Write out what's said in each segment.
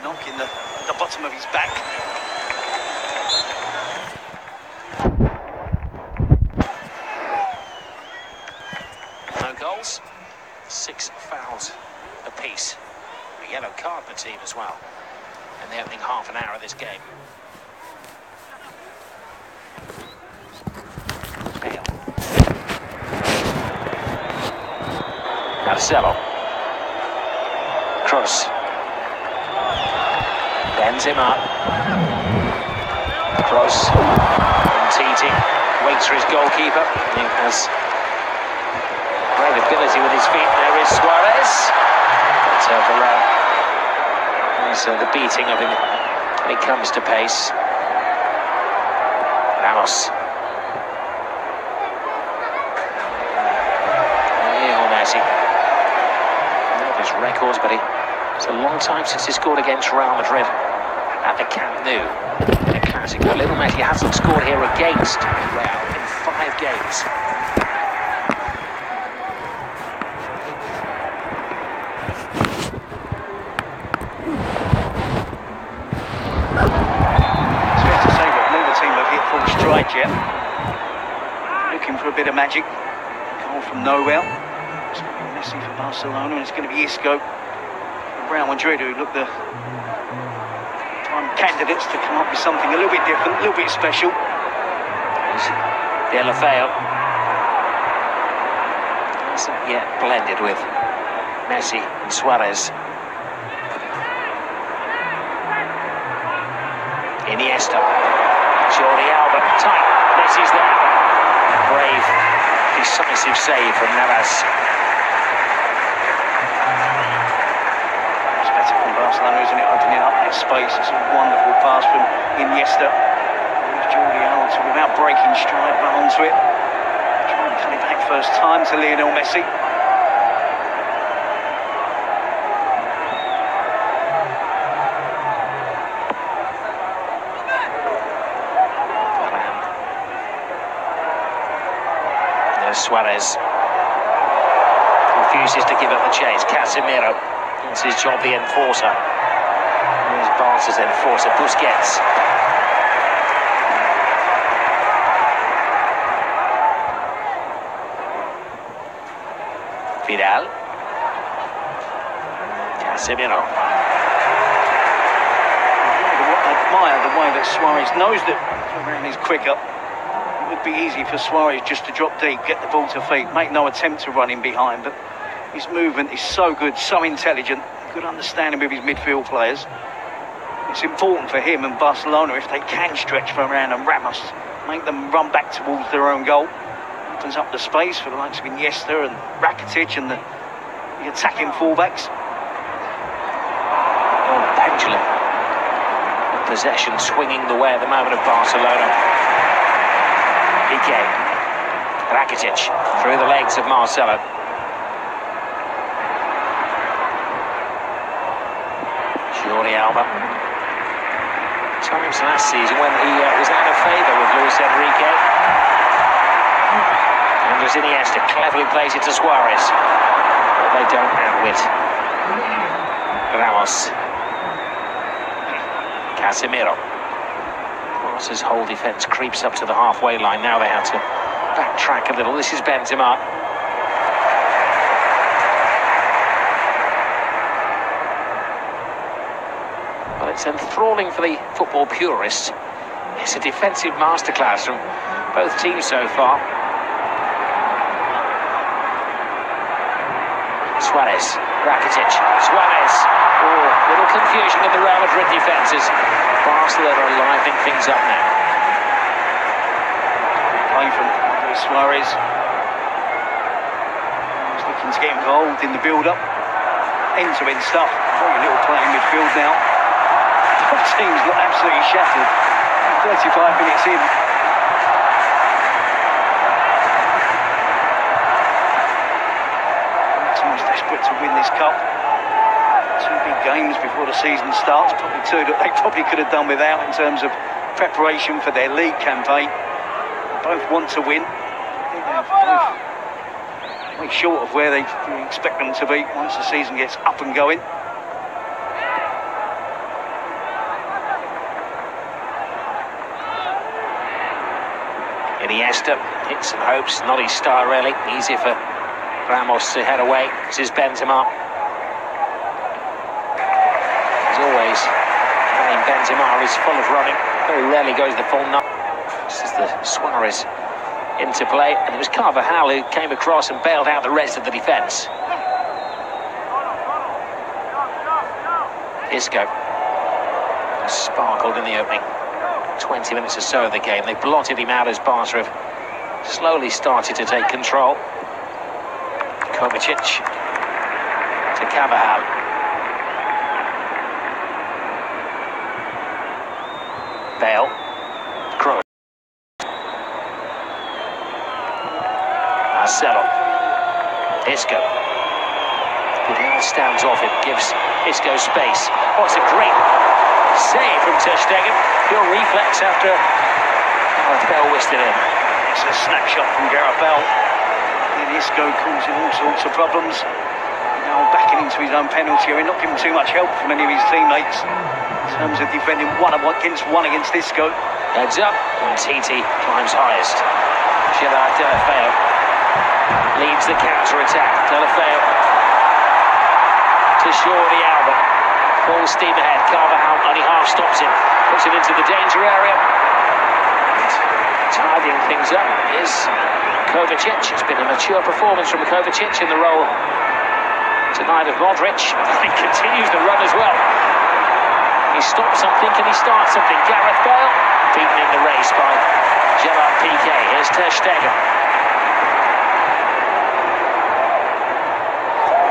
knocking the bottom of his back. No goals, 6 fouls apiece. A yellow card per team as well in the opening half an hour of this game. Bale. Marcelo. Kroos. Benzema. Kroos. Titi waits for his goalkeeper. He has great ability with his feet. There is Suarez. But there's the beating of him when he comes to pace. Ramos. Lionel Messi. Not his records, but it's a long time since he scored against Real Madrid at the Camp Nou in a Clasico. Lionel Messi hasn't scored here against Real in 5 games. Yet. Looking for a bit of magic. Goal from nowhere. It's going to be Messi for Barcelona, and it's going to be Isco for Real Madrid, who look the prime candidates to come up with something a little bit different, a little bit special. De La Feo hasn't yet blended with Messi and Suarez. Iniesta. Jordi Alba, tight, Messi's there. Brave, decisive save from Navas. It's better from Barcelona, isn't it? Opening up that space. It's a wonderful pass from Iniesta. There's Jordi Alba, without breaking stride, run onto it. Trying to cut it back first time to Lionel Messi. Suarez refuses to give up the chase. Casemiro, it's his job, the enforcer. Here's Barca's enforcer, Busquets. Vidal. Casemiro. I admire the way that Suarez knows that Varane is quicker. It would be easy for Suarez just to drop deep, get the ball to feet, make no attempt to run in behind, but his movement is so good, so intelligent, good understanding with his midfield players. It's important for him and Barcelona if they can stretch Varane and Ramos, make them run back towards their own goal. Opens up the space for the likes of Iniesta and Rakitic and the attacking fullbacks. Oh, pendulum. The possession swinging the way at the moment of Barcelona. Piqué, Rakitic through the legs of Marcelo. Jordi Alba. Times last season when he was out of favour with Luis Enrique. And as Iniesta cleverly plays it to Suarez. But they don't outwit Ramos. Casemiro. His whole defence creeps up to the halfway line. Now they have to backtrack a little. This is Benzema. Well, it's enthralling for the football purists. It's a defensive masterclass from both teams so far. Suarez, Rakitic, Suarez. Oh, little confusion in the Real Madrid defences. Barcelona are livening things up now. Play from Suarez. He's looking to get involved in the build-up. End-to-end stuff. Very little play in midfield now. Both teams look absolutely shattered. 35 minutes in. Teams desperate to win this cup. 2 big games before the season starts, probably 2 that they probably could have done without in terms of preparation for their league campaign. Both want to win. I think they're both way short of where they expect them to be once the season gets up and going. Iniesta hits some hopes, not his star really. Easy for Ramos to head away. This is Benzema. As always, Benzema is full of running. Very rarely goes the full nut. This is the Suarez into play, and it was Carvajal who came across and bailed out the rest of the defence. Isco has sparkled in the opening 20 minutes or so of the game. They blotted him out as Barca have slowly started to take control. Kovacic to Carvajal. Bale. Kroos. Marcelo. Isco. Vidal stands off it, gives Isco space. Oh, it's a great save from Ter Stegen. Pure reflex after Bale whisked it in. It's a snapshot from Gareth Bale. And Isco causing all sorts of problems. Now backing into his own penalty area, not giving too much help from any of his teammates in terms of defending one against Isco. Heads up, and Titi climbs highest. Gerard Deulofeu leads the counter-attack. Deulofeu to Jordi Alba. Full steam ahead. Carvajal only half stops him. Puts it into the danger area. And tidying things up is Kovacic. It's been a mature performance from Kovacic in the role tonight of Modric. He continues the run as well. He stops something, can he start something? Gareth Bale beaten in the race by Gerard Piqué. Here's Ter Stegen.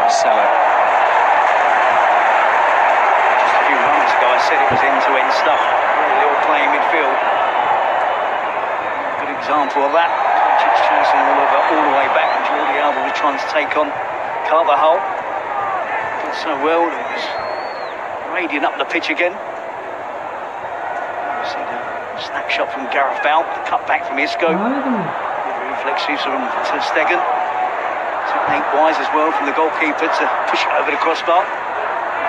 Marcelo. Just a few moments ago I said it was end-to-end stuff. Very little playing midfield. Good example of that. Kovacic chasing all the way back, and Jordi Alba was trying to take on Carvajal. Did so well. It was radiant up the pitch again. You see the snapshot from Gareth Bale, the cut back from Isco. Good reflexes from Ter Stegen. Technique-wise as well from the goalkeeper to push it over the crossbar.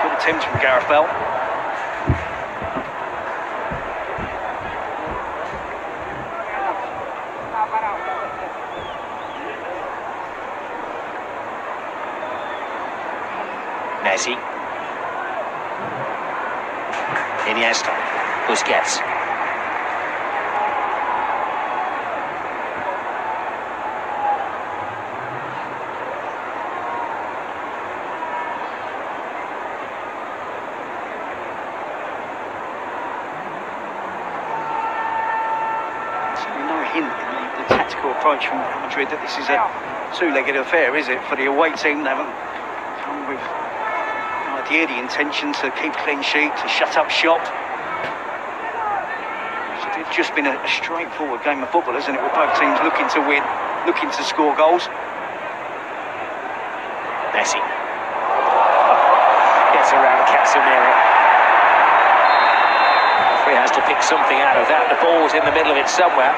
Good attempt from Gareth Bale. Messi. Iniesta. Busquets. No hint in the tactical approach from Real Madrid that this is a two-legged affair, is it? For the away team, they haven't come with the idea, the intention to keep a clean sheet, to shut up shop. It's just been a straightforward game of football, isn't it? With both teams looking to win, looking to score goals. Messi gets around Casemiro. He has to pick something out of that. The ball's in the middle of it somewhere.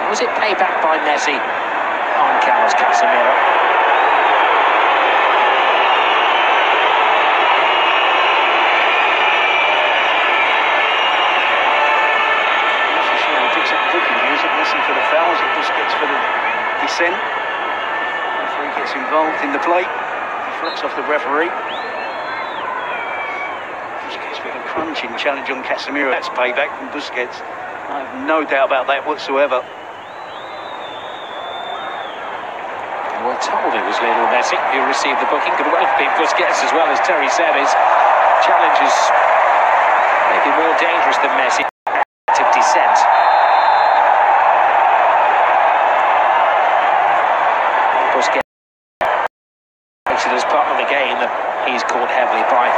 Was it played back by Messi on Carlos Casemiro? For the fouls, it just gets for the descent. The referee gets involved in the play. He flips off the referee. Busquets with a crunching challenge on Casemiro. That's payback from Busquets. I have no doubt about that whatsoever. We're told it was Lionel Messi who received the booking. Could well have been Busquets as well, as Terry said. His challenge is maybe more dangerous than Messi. Active descent. Busquets makes it as part of the game that he's caught heavily by.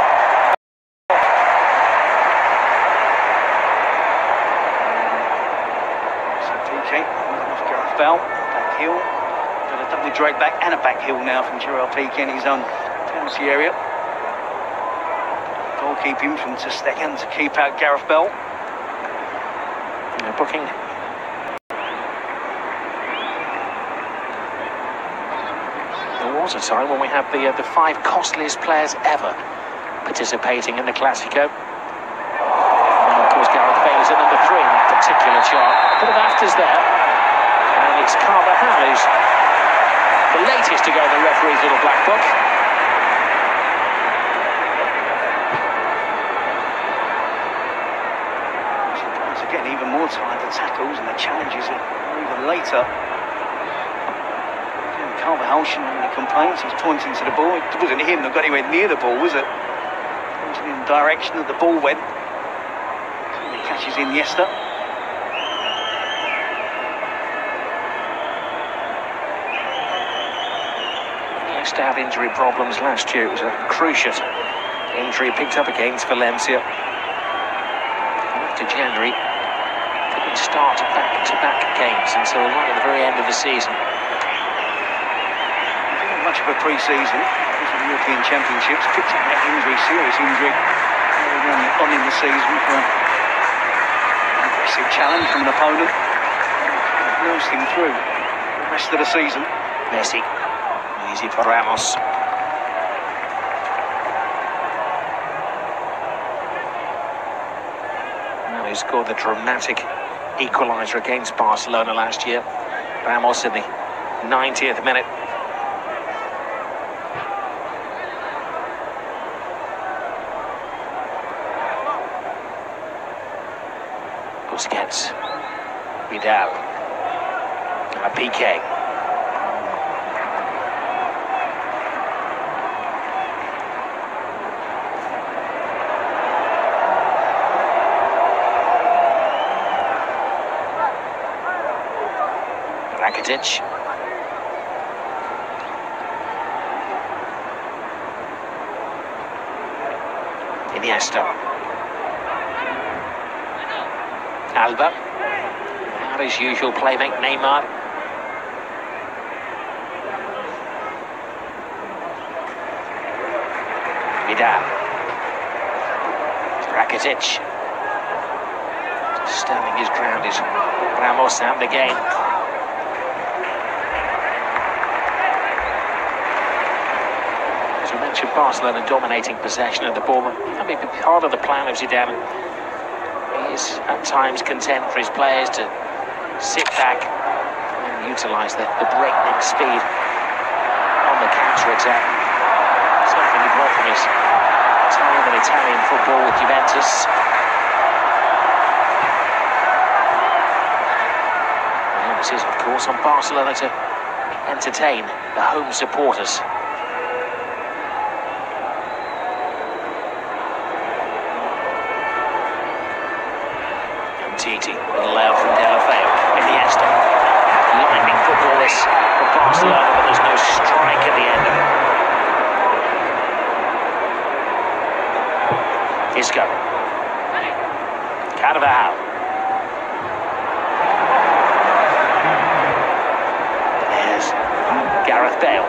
So Piqué, off Gareth Bale, back heel. Got a double drag back and a back heel now from Gerard Piqué in his own penalty area. Goalkeeping from Ter Stegen to keep out Gareth Bale. Booking. There was a time when we had the five costliest players ever participating in the Classico. And of course, Gareth Bale is at number 3 in that particular chart. A bit of afters there. And It's Carvajal who's the latest to go in the referee's little black book. They're getting even more tired, the tackles and the challenges are even later. Carvajal shouldn't have any complaints. He's pointing to the ball. It wasn't him that got anywhere near the ball, was it? Pointing in the direction that the ball went. He catches Iniesta. Iniesta had injury problems last year. It was a cruciate injury picked up against Valencia. After January, couldn't start back-to-back games until right at the very end of the season. Much of a pre-season, the European Championships, picked up that injury, serious injury, on in the season for an aggressive challenge from an opponent. Nursed him through the rest of the season. Messi, easy for Ramos. Now he scored the dramatic equaliser against Barcelona last year. Ramos in the 90th minute. Busquets, Vidal, Piqué. Rakitic. Iniesta. Alba, not his usual playmate, Neymar. Vidal. Rakitic. Standing his ground is Ramos and again. As we mentioned, Barcelona dominating possession of the ball. That may be part of the plan of Zidane. He is at times content for his players to sit back and utilise the breakneck speed on the counter-attack. Something he brought from his time in Italian football with Juventus. The emphasis, of course, on Barcelona to entertain the home supporters. Titi, little layout from Delafeu, Iniesta. Lightning football this for Barcelona, but there's no strike at the end of it. Isco. Carvajal. There's Gareth Bale.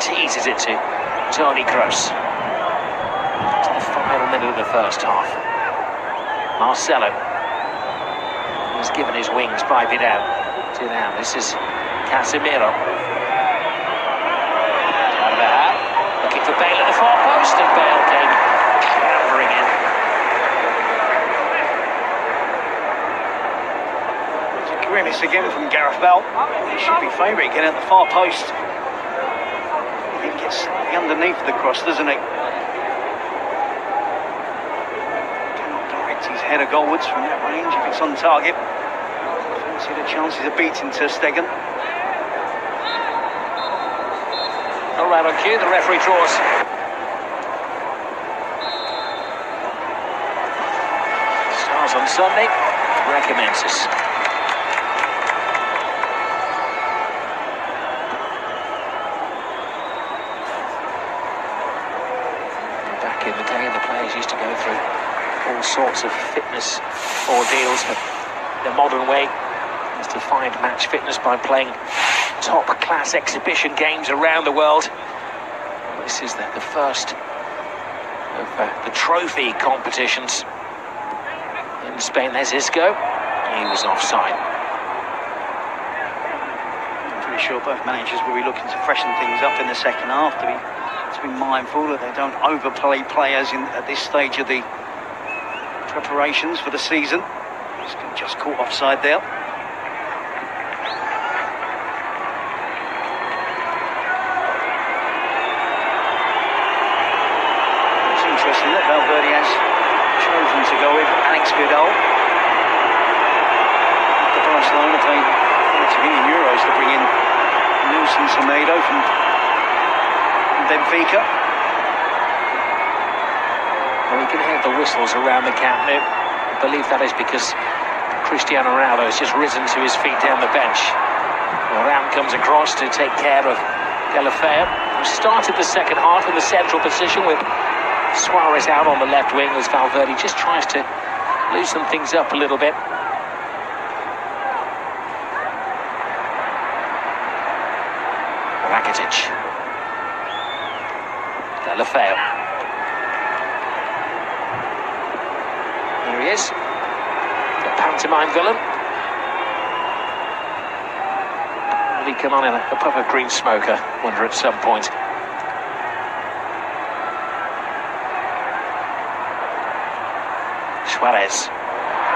Teases it to Toni Kroos. Final minute of the first half. Marcelo was given his wings by Vidal. This is Casemiro. Carvajal looking for Bale at the far post, and Bale came clambering in. It's a grimace again from Gareth Bale. He should be favourite again at the far post. He gets slightly underneath the cross, doesn't he? His header goalwards from that range if it's on target. See the chances of beating Ter Stegen. All right, on cue, the referee draws. Starts on Sunday, recommences. Back in the day, the players used to go through all sorts of fitness ordeals, but the modern way is to find match fitness by playing top-class exhibition games around the world. This is the first of the trophy competitions. In Spain, there's Isco. He was offside. I'm pretty sure both managers will be looking to freshen things up in the second half, to be mindful that they don't overplay players at this stage of the preparations for the season. He's been just caught offside there. It's interesting that Valverde has chosen to go with Alex Vidal. The Barcelona paid €40 million to bring in Nelson Semedo from Benfica. Well, you can hear the whistles around the Camp Nou. I believe that is because Cristiano Ronaldo has just risen to his feet down the bench. Moran comes across to take care of Deulofeu, who started the second half in the central position with Suarez out on the left wing as Valverde just tries to loosen things up a little bit. Rakitic. Deulofeu. There he is. The pantomime villain. Will he come on in a puff of green smoke, I wonder, at some point. Suarez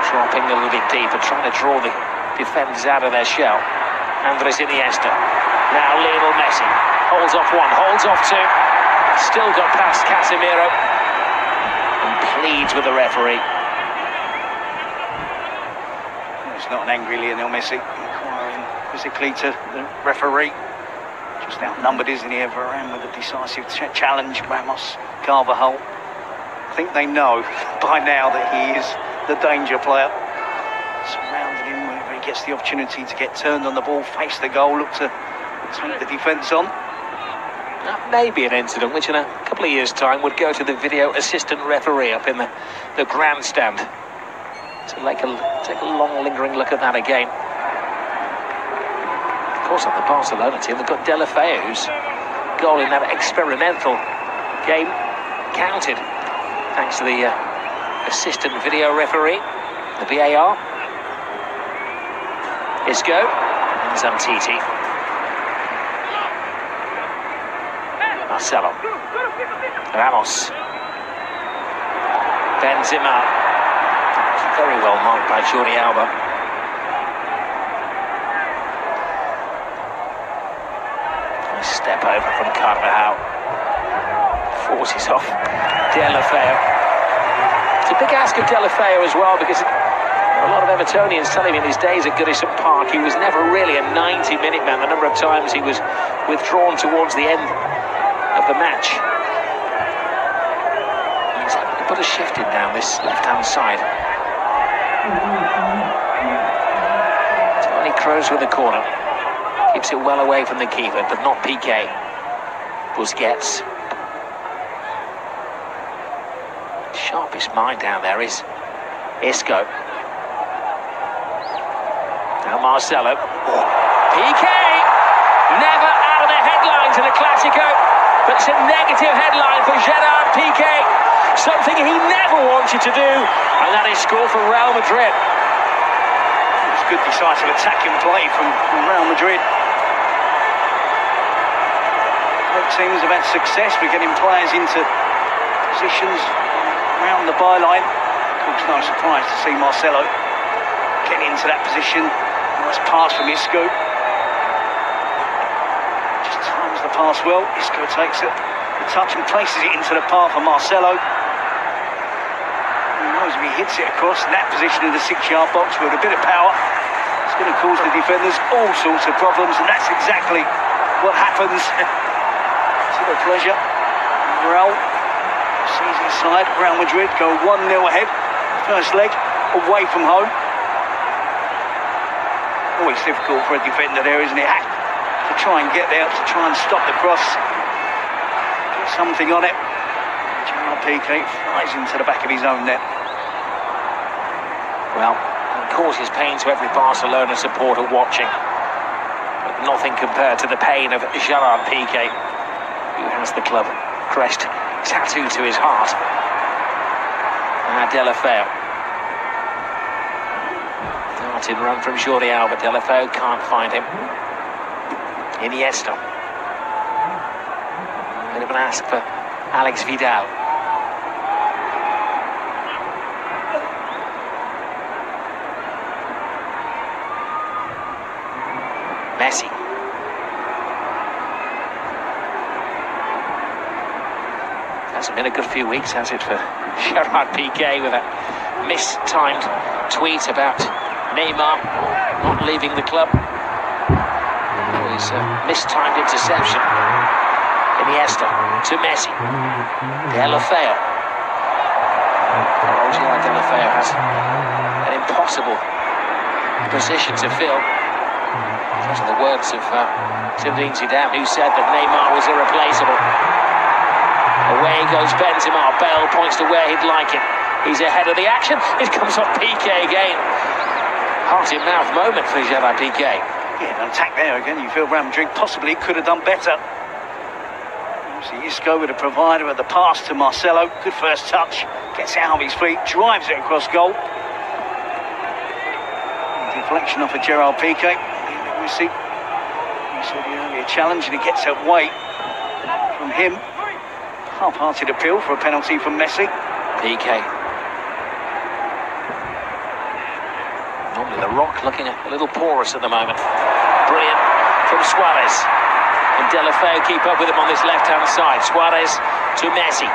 dropping a little bit deeper, trying to draw the defenders out of their shell. Andres Iniesta. Now Lionel Messi holds off one, holds off two. Still got past Casemiro and pleads with the referee. It's not an angry Lionel Messi inquiring physically to the referee. Just outnumbered, isn't he? Varane with a decisive challenge. Ramos, Carvajal. I think they know by now that he is the danger player. Surrounded him whenever he gets the opportunity to get turned on the ball, face the goal, look to take the defence on. That may be an incident which in a couple of years' time would go to the video assistant referee up in the grandstand. So take a long lingering look at that again. Of course, on the Barcelona team, they've got Deulofeu, whose goal in that experimental game counted, thanks to the assistant video referee, the VAR. Isco and Zamtiti. Marcelo. Ramos. Benzema. Very well marked by Jordi Alba. Nice step over from Carvajal. Forces off Deulofeu. It's a big ask of Deulofeu as well, because a lot of Evertonians tell him in his days at Goodison Park he was never really a 90-minute man. The number of times he was withdrawn towards the end of the match. He's having to put a shift in down this left-hand side. Tony Kroos with the corner. Keeps it well away from the keeper, but not Piqué. Busquets. Sharpest mind down there is Isco. Now Marcelo. Piqué! Never out of the headlines in a Clásico, but it's a negative headline for Gerard Piqué. Something he never wanted to do, and that is score for Real Madrid. It was good decisive attacking play from Real Madrid. Both teams have had success with getting players into positions around the byline. Of course, no surprise to see Marcelo getting into that position. Nice pass from Isco. Just times the pass well. Isco takes it, the touch, and places it into the path of Marcelo. Who knows, if he hits it across that position in the 6-yard box with a bit of power, it's going to cause the defenders all sorts of problems, and that's exactly what happens. To the pleasure. Real sees inside. Real Madrid go 1-0 ahead. First leg away from home. Always difficult for a defender there, isn't it? To try and get there, to try and stop the cross. Get something on it. Gerard Piqué flies into the back of his own net. Well, it causes pain to every Barcelona supporter watching, but nothing compared to the pain of Gerard Piqué, who has the club crest tattooed to his heart. Deulofeu. Darting run from Jordi Alba. Deulofeu can't find him. Iniesta. Bit of an ask for Alex Vidal. Hasn't been a good few weeks, has it, for Gerard Piqué, with a mistimed tweet about Neymar not leaving the club. His mistimed interception. Iniesta to Messi. Deulofeu. Gerard Deulofeu has an impossible position to fill. Those are the words of Zinedine Zidane, who said that Neymar was irreplaceable. Away goes Benzema. Bale points to where he'd like it. He's ahead of the action. It comes off Piqué again. Heart-in-mouth moment for Gerard Piqué. Yeah, an attack there again. You feel Real Madrid possibly could have done better. Isco with a provider of the pass to Marcelo. Good first touch. Gets out of his feet. Drives it across goal. Deflection off of Gerard Piqué. We see the earlier challenge, and he gets away from him. Half-hearted appeal for a penalty from Messi. Piqué. Normally the Rock looking a little porous at the moment. Brilliant from Suarez. And Deulofeu keep up with him on this left-hand side. Suarez to Messi.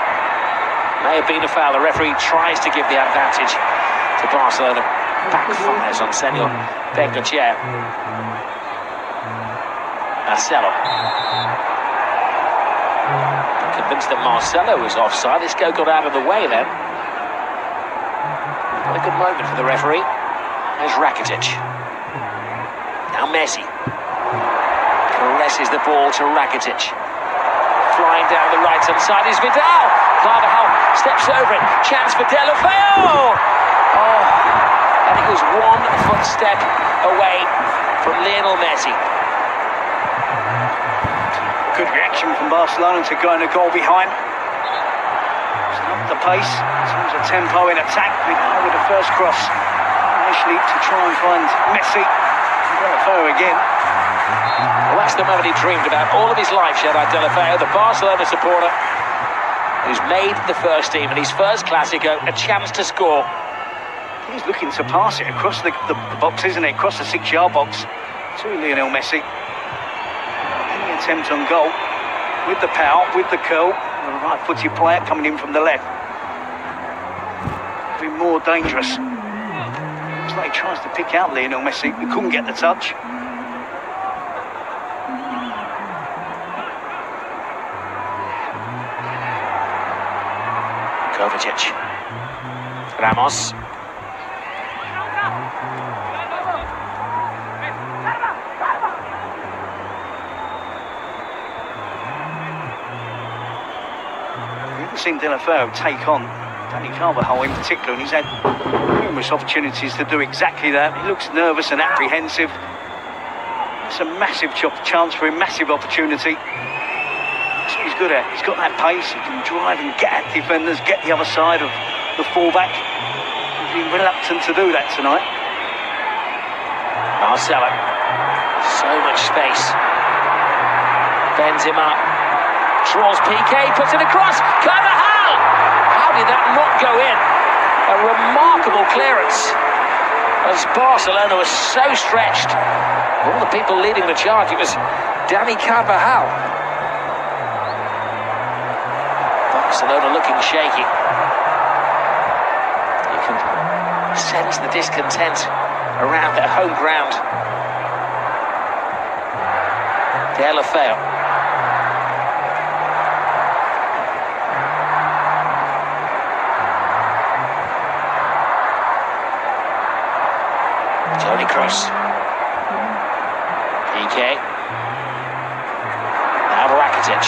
May have been a foul. The referee tries to give the advantage to Barcelona. Backfires on Senor Bengochea. Marcelo. Convinced that Marcelo was offside. This go got out of the way then. What a good moment for the referee. There's Rakitic. Now Messi. Caresses the ball to Rakitic. Flying down the right-hand side is Vidal. Carvajal steps over it. Chance for Deulofeu. Oh, and he was 1 footstep away from Lionel Messi. Good reaction from Barcelona to going a goal behind. Up the pace, in terms of tempo in attack. Vidal with the first cross. Initially to try and find Messi. Deulofeu again. Well, that's the moment he dreamed about all of his life, Gerard Deulofeu, the Barcelona supporter who's made the first team in his first Clásico, a chance to score. He's looking to pass it across the box, isn't it? Across the 6-yard box to Lionel Messi. Any attempt on goal with the power, with the curl, the right-footed player coming in from the left. Be more dangerous. Looks like he tries to pick out Lionel Messi. He couldn't get the touch. Kovacic. Ramos. We've seen Deulofeu take on Dani Carvajal in particular, and he's had numerous opportunities to do exactly that. He looks nervous and apprehensive. It's a massive chance for him, massive opportunity. That's what he's good at. He's got that pace. He can drive and get at defenders, get the other side of the fullback. He's been reluctant to do that tonight. Marcelo. So much space. Benzema. Draws Piqué, puts it across. Carvajal! How did that not go in? A remarkable clearance. As Barcelona was so stretched. All the people leading the charge, it was Dani Carvajal. Barcelona looking shaky. You can sense the discontent around their home ground. Deulofeu. Toni Kroos. Piqué. Now Rakitic.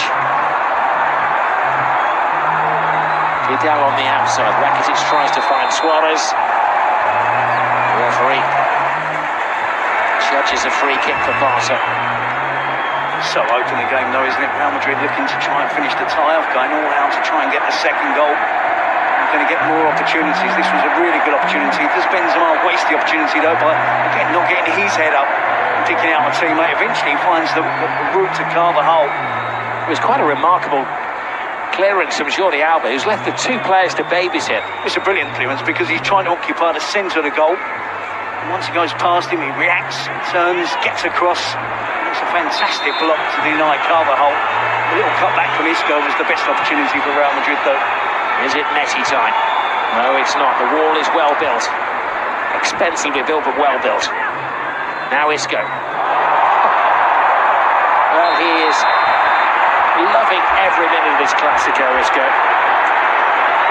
Vidal on the outside. Rakitic tries to find Suarez. Referee judges a free kick for Barca. So open the game though, isn't it? Real Madrid looking to try and finish the tie-off, going all out to try and get the second goal. They're going to get more opportunities. This was a really good opportunity. Does Benzema waste the opportunity though by again not getting his head up and picking out a teammate? Eventually he finds the route to Carvajal. It was quite a remarkable clearance from Jordi Alba, who's left the 2 players to babysit. It's a brilliant clearance because he's trying to occupy the centre of the goal. And once he goes past him, he reacts, turns, gets across. It's a fantastic block to deny Carvajal. A little cutback from Isco was the best opportunity for Real Madrid, though. Is it Messi time? No, it's not. The wall is well built. Expensively built, but well built. Now Isco. Well, he is loving every minute of this Clásico, Isco.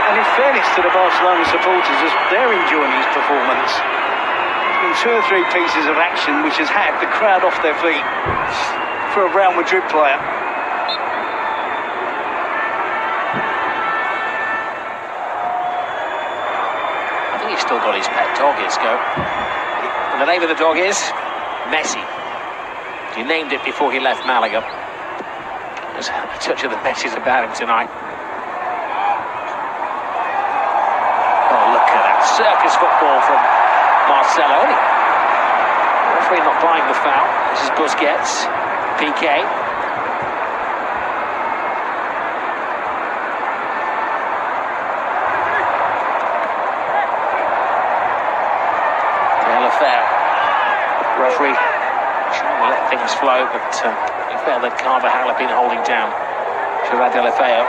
And in fairness to the Barcelona supporters, as they're enjoying his performance, there's been 2 or 3 pieces of action which has had the crowd off their feet for a Real Madrid player. I think he's still got his pet dog, Isco. And the name of the dog is Messi. He named it before he left Malaga. There's a touch of the Messi's about him tonight. Circus football from Marcelo. The referee not buying the foul. This is Busquets. PK. Delafeu. Referee trying to let things flow, but he felt that Carvajal had been holding down Gerard Delafeu.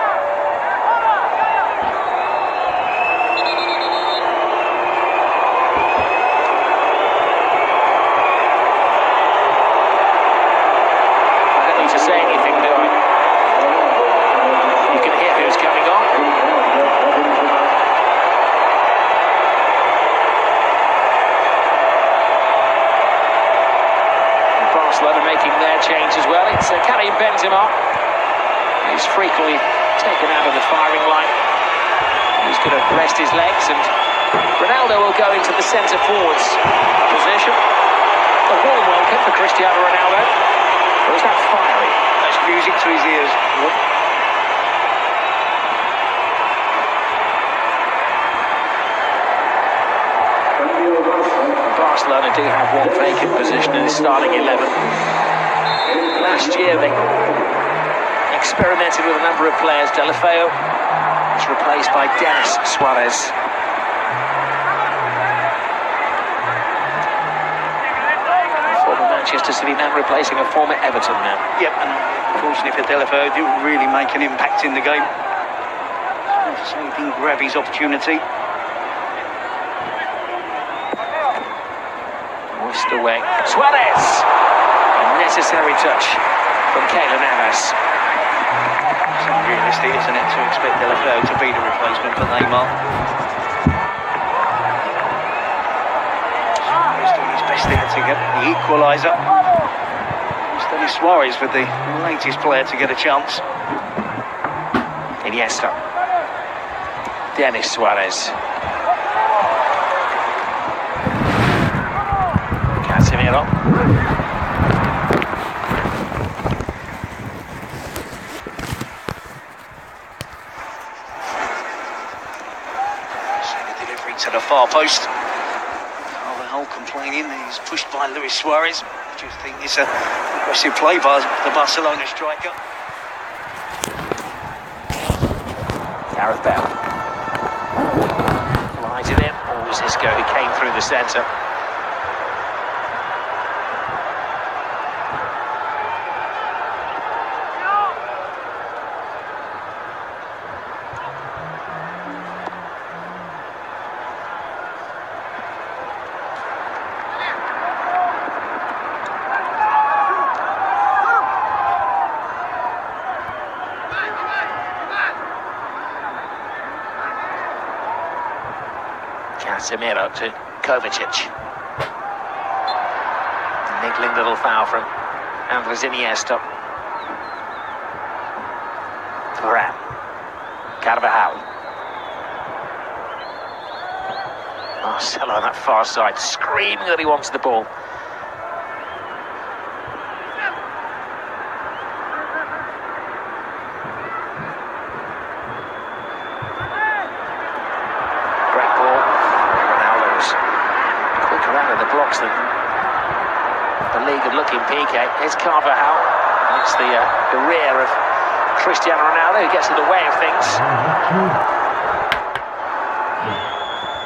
Barcelona making their change as well. It's Karim Benzema. He's frequently taken out of the firing line. He's going to rest his legs, and Ronaldo will go into the centre forwards position. A warm welcome for Cristiano Ronaldo. Or is that fiery? That's music to his ears. Barcelona do have one vacant position in the starting 11. Last year they experimented with a number of players. Delafeu is replaced by Denis Suarez. A former Manchester City man replacing a former Everton man. Yep, and unfortunately for Delafeu, didn't really make an impact in the game. So he didn't grab his opportunity. Whisked away. Suarez! A necessary touch from Keylor Navas. It's unrealistic, isn't it, to expect Delafeu to be the replacement for Neymar. He's doing his best there to get the equaliser. It's Denis Suarez with the latest player to get a chance. Iniesta. Denis Suarez. Casemiro. Delivery to the far post. Carvajal complaining that he's pushed by Luis Suarez. I just think it's an aggressive play by the Barcelona striker. Gareth Bale. Flies it in. Always Isco who came through the centre. Casemiro to Kovacic. Niggling little foul from Andres Iniesta. Varane. Carvajal. Marcelo on that far side, screaming that he wants the ball. Out of the blocks than the league of looking PK. Here's Carvajal. It's the rear of Cristiano Ronaldo who gets in the way of things.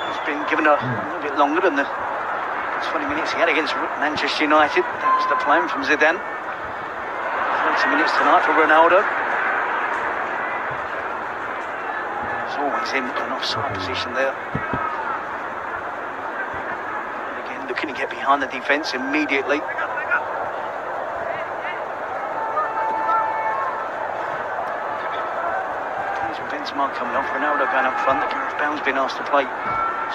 He's been given a little bit longer than the 20 minutes he had against Manchester United. That was the plan from Zidane. 20 minutes tonight for Ronaldo. He's always in an offside position there. And again, looking to get behind the defence immediately. Benzema coming off, Ronaldo going up front. The Gareth Bale's been asked to play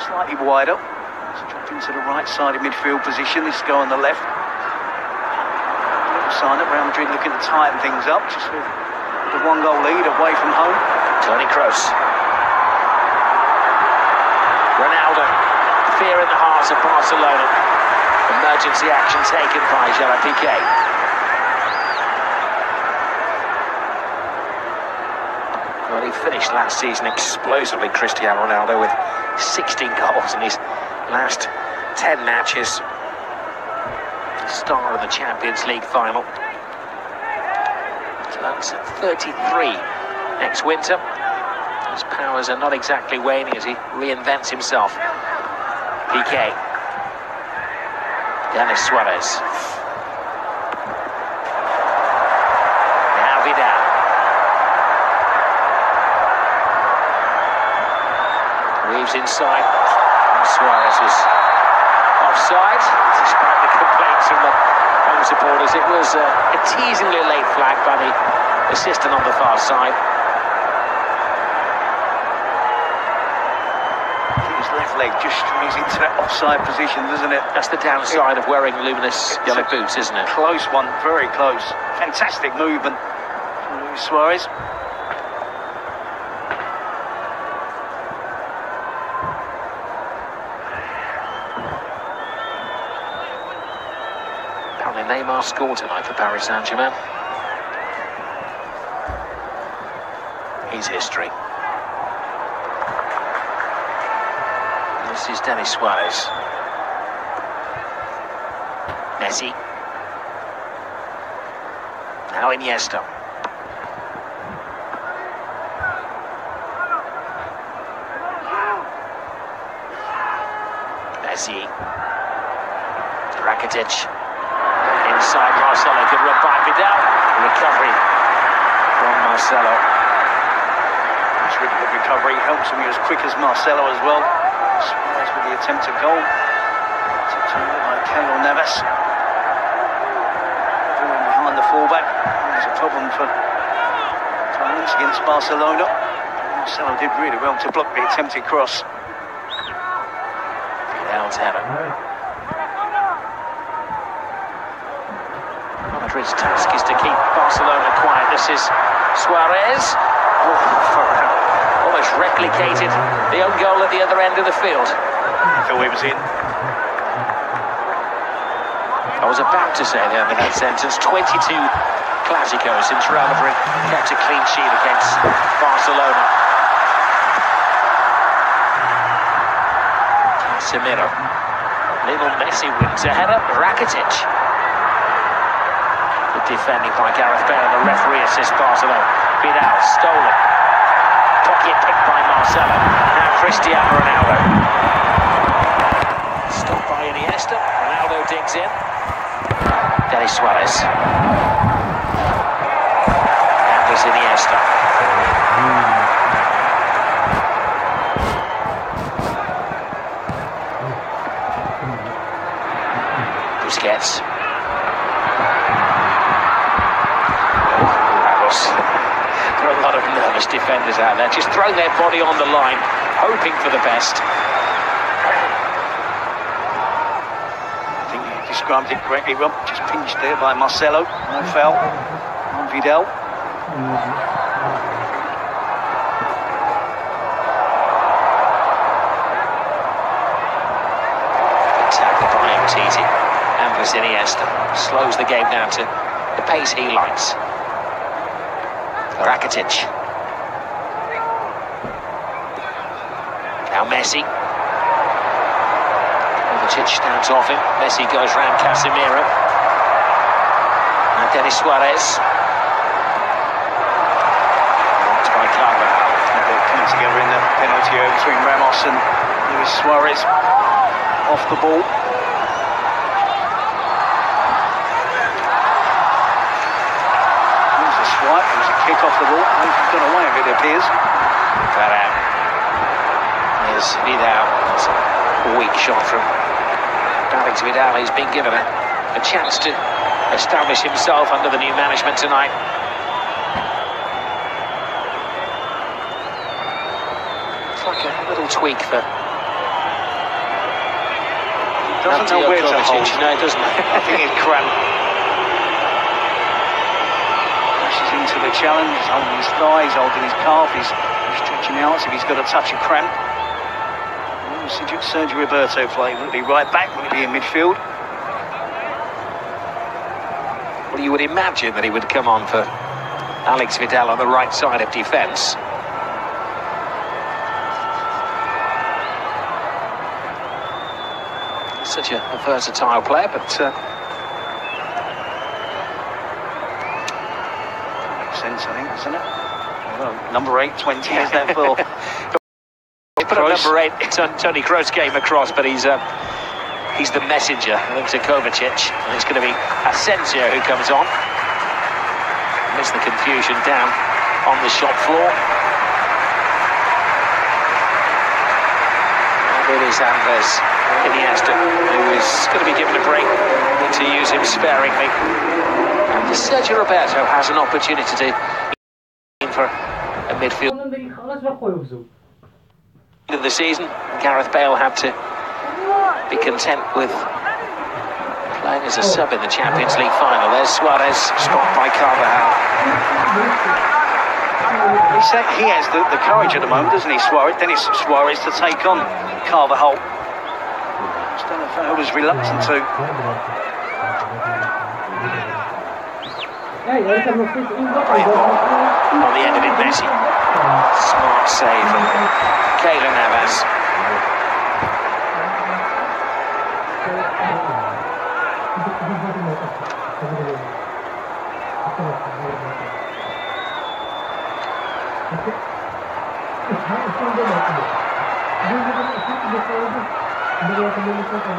slightly wider. He's dropped into the right side of midfield position. This go on the left. A little sign that Real Madrid looking to tighten things up, just with the 1-goal lead away from home. Toni Kroos. Ronaldo. Fear in the hearts of Barcelona. Emergency action taken by Gerard Piqué. Well, he finished last season explosively, Cristiano Ronaldo, with 16 goals in his last 10 matches. Star of the Champions League final. So that's 33 next winter. His powers are not exactly waning as he reinvents himself. Piqué. Denis Suarez. Now Vidal. Weaves inside. Suarez was offside, despite the complaints from the home supporters. It was a teasingly late flag by the assistant on the far side. His left leg just strays into that offside position, doesn't it? That's the downside of wearing luminous yellow boots, isn't it? Close one, very close. Fantastic movement from Luis Suarez. Neymar scored tonight for Paris Saint-Germain. He's history. This is Denis Suarez. Messi. Now Iniesta. Messi. Rakitic. Inside, Marcelo, good run by Vidal. Recovery from Marcelo. It's really good recovery. Helps him. He was quick as Marcelo as well. Suarez with the attempted goal. Tipped over by Keylor Navas. Everyone behind the fullback. There's a problem for opponents against Barcelona. Marcelo did really well to block the attempted cross. Vidal's header. Madrid's task is to keep Barcelona quiet. This is Suarez. Almost replicated the own goal at the other end of the field. I thought he was in. I was about to say the end of that sentence. 22 Clásicos since Real Madrid kept a clean sheet against Barcelona. Casemiro. Little Messi wins a header. Rakitic. Defending by Gareth Bale, and the referee assists Barcelona. Vidal stolen. Pocket picked by Marcelo. Now Cristiano Ronaldo. Stopped by Iniesta. Ronaldo digs in. Denis Suarez. And there's Iniesta. Busquets. There are a lot of nervous defenders out there, just throwing their body on the line, hoping for the best. I think you described it correctly, Rob. Just pinched there by Marcelo. No foul on Vidal. Good tackle by Umtiti. And Iniesta slows the game down to the pace he likes. Rakitic. Now Messi. Rakitic stands off him. Messi goes round Casemiro. Now Denis Suarez. Blocked by Carver. They're coming together in the penalty area between Ramos and Luis Suarez. Off the ball. It was a swipe. It was a kick off the ball. He's gone away, it appears. Cut out. Here's Vidal. It's a weak shot from Alex Vidal. He's been given a chance to establish himself under the new management tonight. It's like a little tweak for Doesn't know where to hold. No, it doesn't. I think it's cramped. Rushes into the challenge. He's holding his thigh, he's holding his calf, he's stretching out if he's got a touch of cramp. Sergio Roberto play. Will it be right back? Will it be in midfield? Well, you would imagine that he would come on for Alex Vidal on the right side of defence. Such a versatile player, but makes sense, I think, doesn't it? Well, number 8, 20 is that for? Put up number 8. Toni Kroos came across, but he's the messenger to Kovacic, and it's going to be Asensio who comes on. Amidst the confusion down on the shop floor. And it is Andres Iniesta who is going to be given a break. Need to use him sparingly. And Sergio Roberto has an opportunity to aim for a midfield. Of the season, Gareth Bale had to be content with playing as a sub in the Champions League final. There's Suarez, stopped by Carvajal. He has the courage at the moment, doesn't he, Suarez? Dennis Suarez to take on Carvajal. Just don't know if I was reluctant to. On the end of it, Messi. Smart save from Keylor Navas.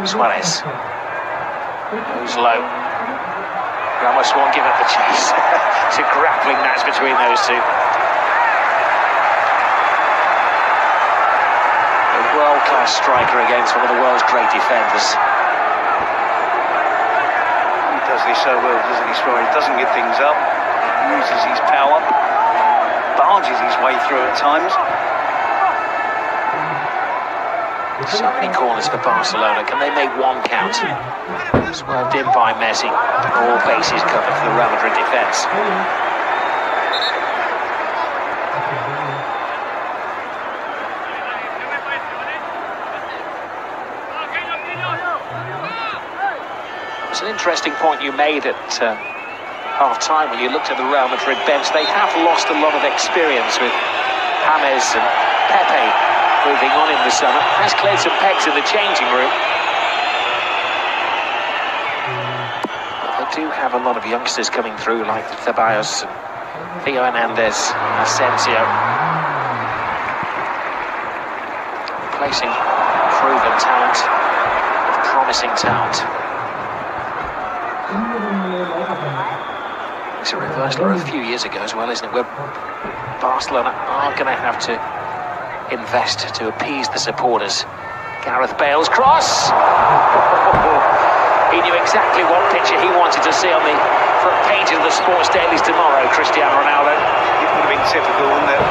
Suarez goes low. Ramos won't give up the chase. It's a grappling match between those two. A world-class striker against one of the world's great defenders. He does this so well, doesn't he, Suarez? Doesn't give things up. Uses his power. Barges his way through at times. So many corners for Barcelona. Can they make one count? Swerved in by Messi. All bases covered for the Real Madrid defence. It's an interesting point you made at half-time when you looked at the Real Madrid bench. They have lost a lot of experience with James and Pepe moving on in the summer. Has cleared some pegs in the changing room. But they do have a lot of youngsters coming through, like Ceballos, Theo Hernandez, Asensio. Replacing proven talent with promising talent. It's a reversal of a few years ago as well, isn't it? Where Barcelona are going to have to invest to appease the supporters. Gareth Bale's cross. He knew exactly what picture he wanted to see on the front page of the sports dailies tomorrow, Cristiano Ronaldo. It would have been typical, wouldn't it?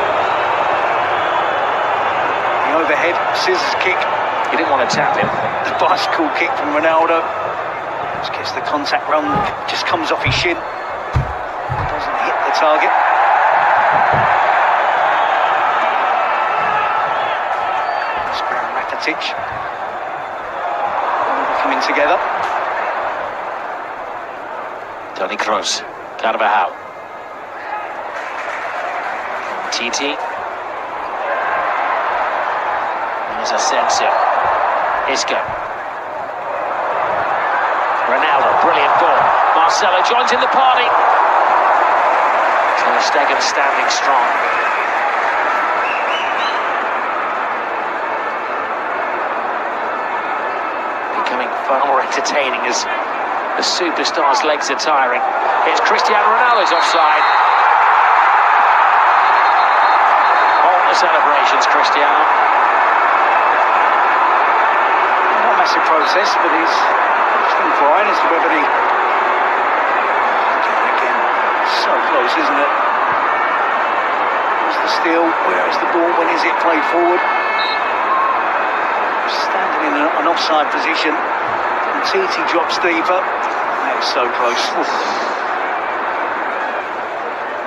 The overhead scissors kick. He didn't want to tap him. The bicycle kick from Ronaldo. Just gets the contact run, just comes off his shin. Doesn't hit the target. Coming together. Toni Kroos, Carvajal, TT. There's Asensio. Isco. Ronaldo, brilliant ball. Marcelo joins in the party. Ter Stegen standing strong. Far more entertaining as the superstar's legs are tiring. It's Cristiano Ronaldo's offside. All the celebrations, Cristiano. massive process, but he's just inquiring as to whether he... Again, so close, isn't it? Where's the steal? Where is the ball? When is it played forward? Standing in an offside position. And Titi drops deeper. That is so close.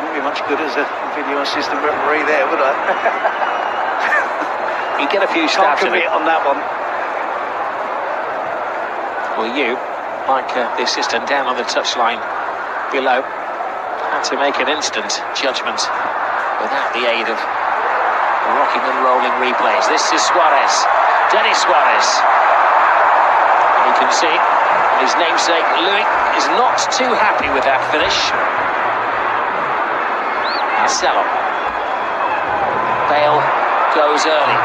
Wouldn't be much good as a video assistant referee there, would I? You get a few Can't stabs of it commit on that one. Well, you, like the assistant down on the touchline below, had to make an instant judgment without the aid of rocking and rolling replays. This is Suarez, Denis Suarez. And you can see his namesake, Louis, is not too happy with that finish. Marcelo. Bale goes early.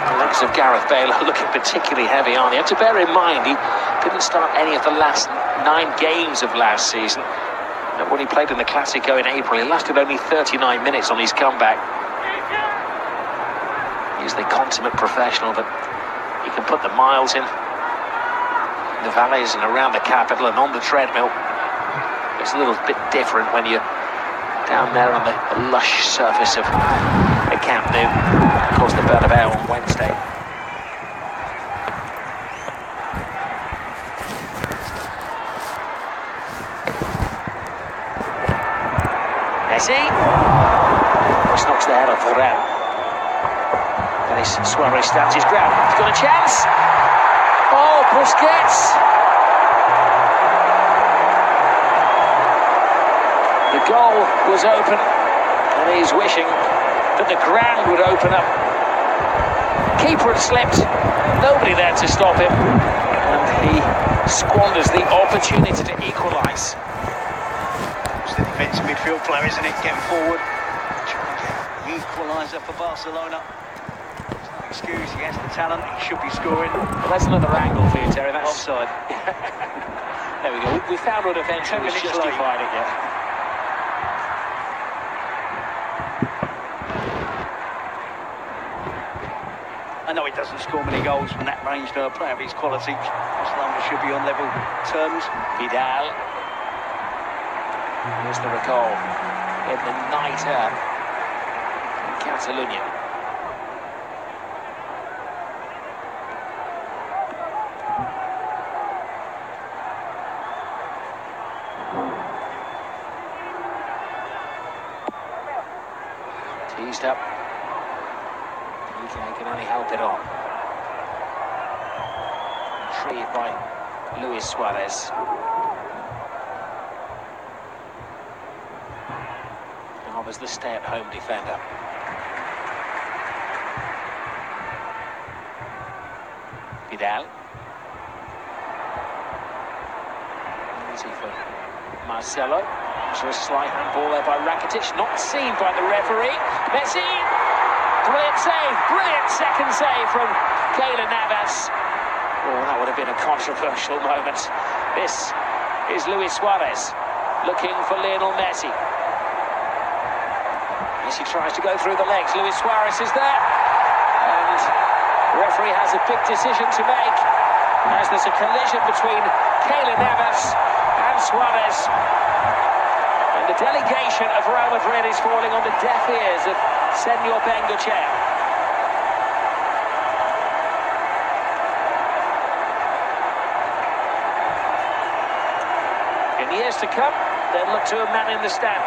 The legs of Gareth Bale are looking particularly heavy, aren't they? And to bear in mind, he didn't start any of the last 9 games of last season. And when he played in the Classico in April, he lasted only 39 minutes on his comeback. He's the consummate professional, but he can put the miles in the valleys and around the capital and on the treadmill. It's a little bit different when you're down there on the lush surface of the Camp Nou. Of course, the Bernabeu on Wednesday. Messi. Just knocks the head off Varane. Denis Suarez stands his ground. He's got a chance. Oh, Busquets. The goal was open, and he's wishing that the ground would open up. Keeper had slipped, nobody there to stop him, and he squanders the opportunity to equalise. It's the defensive midfield player, isn't it? Getting forward, trying to get the equaliser for Barcelona. There's no excuse, he has the talent, he should be scoring. Well, that's another angle for you, Terry. That's Offside. There we go. We found what eventually was justified it, yeah. I know he doesn't score many goals from that range, though. A player of his quality, Barcelona should be on level terms. Vidal. Here's the recall in the night air in Catalonia. Teased up. He can only help it on. Retrieved by Luis Suarez. Now was the stay-at-home defender. Vidal. Easy for Marcelo. So a slight handball there by Rakitic, not seen by the referee. Messi. Brilliant save, brilliant second save from Keylor Navas. Oh, that would have been a controversial moment. This is Luis Suarez looking for Lionel Messi. Messi tries to go through the legs. Luis Suarez is there. And the referee has a big decision to make as there's a collision between Keylor Navas and Suarez. And the delegation of Real Madrid is falling on the deaf ears of Senor Bengochea. In years to come, they'll look to a man in the stand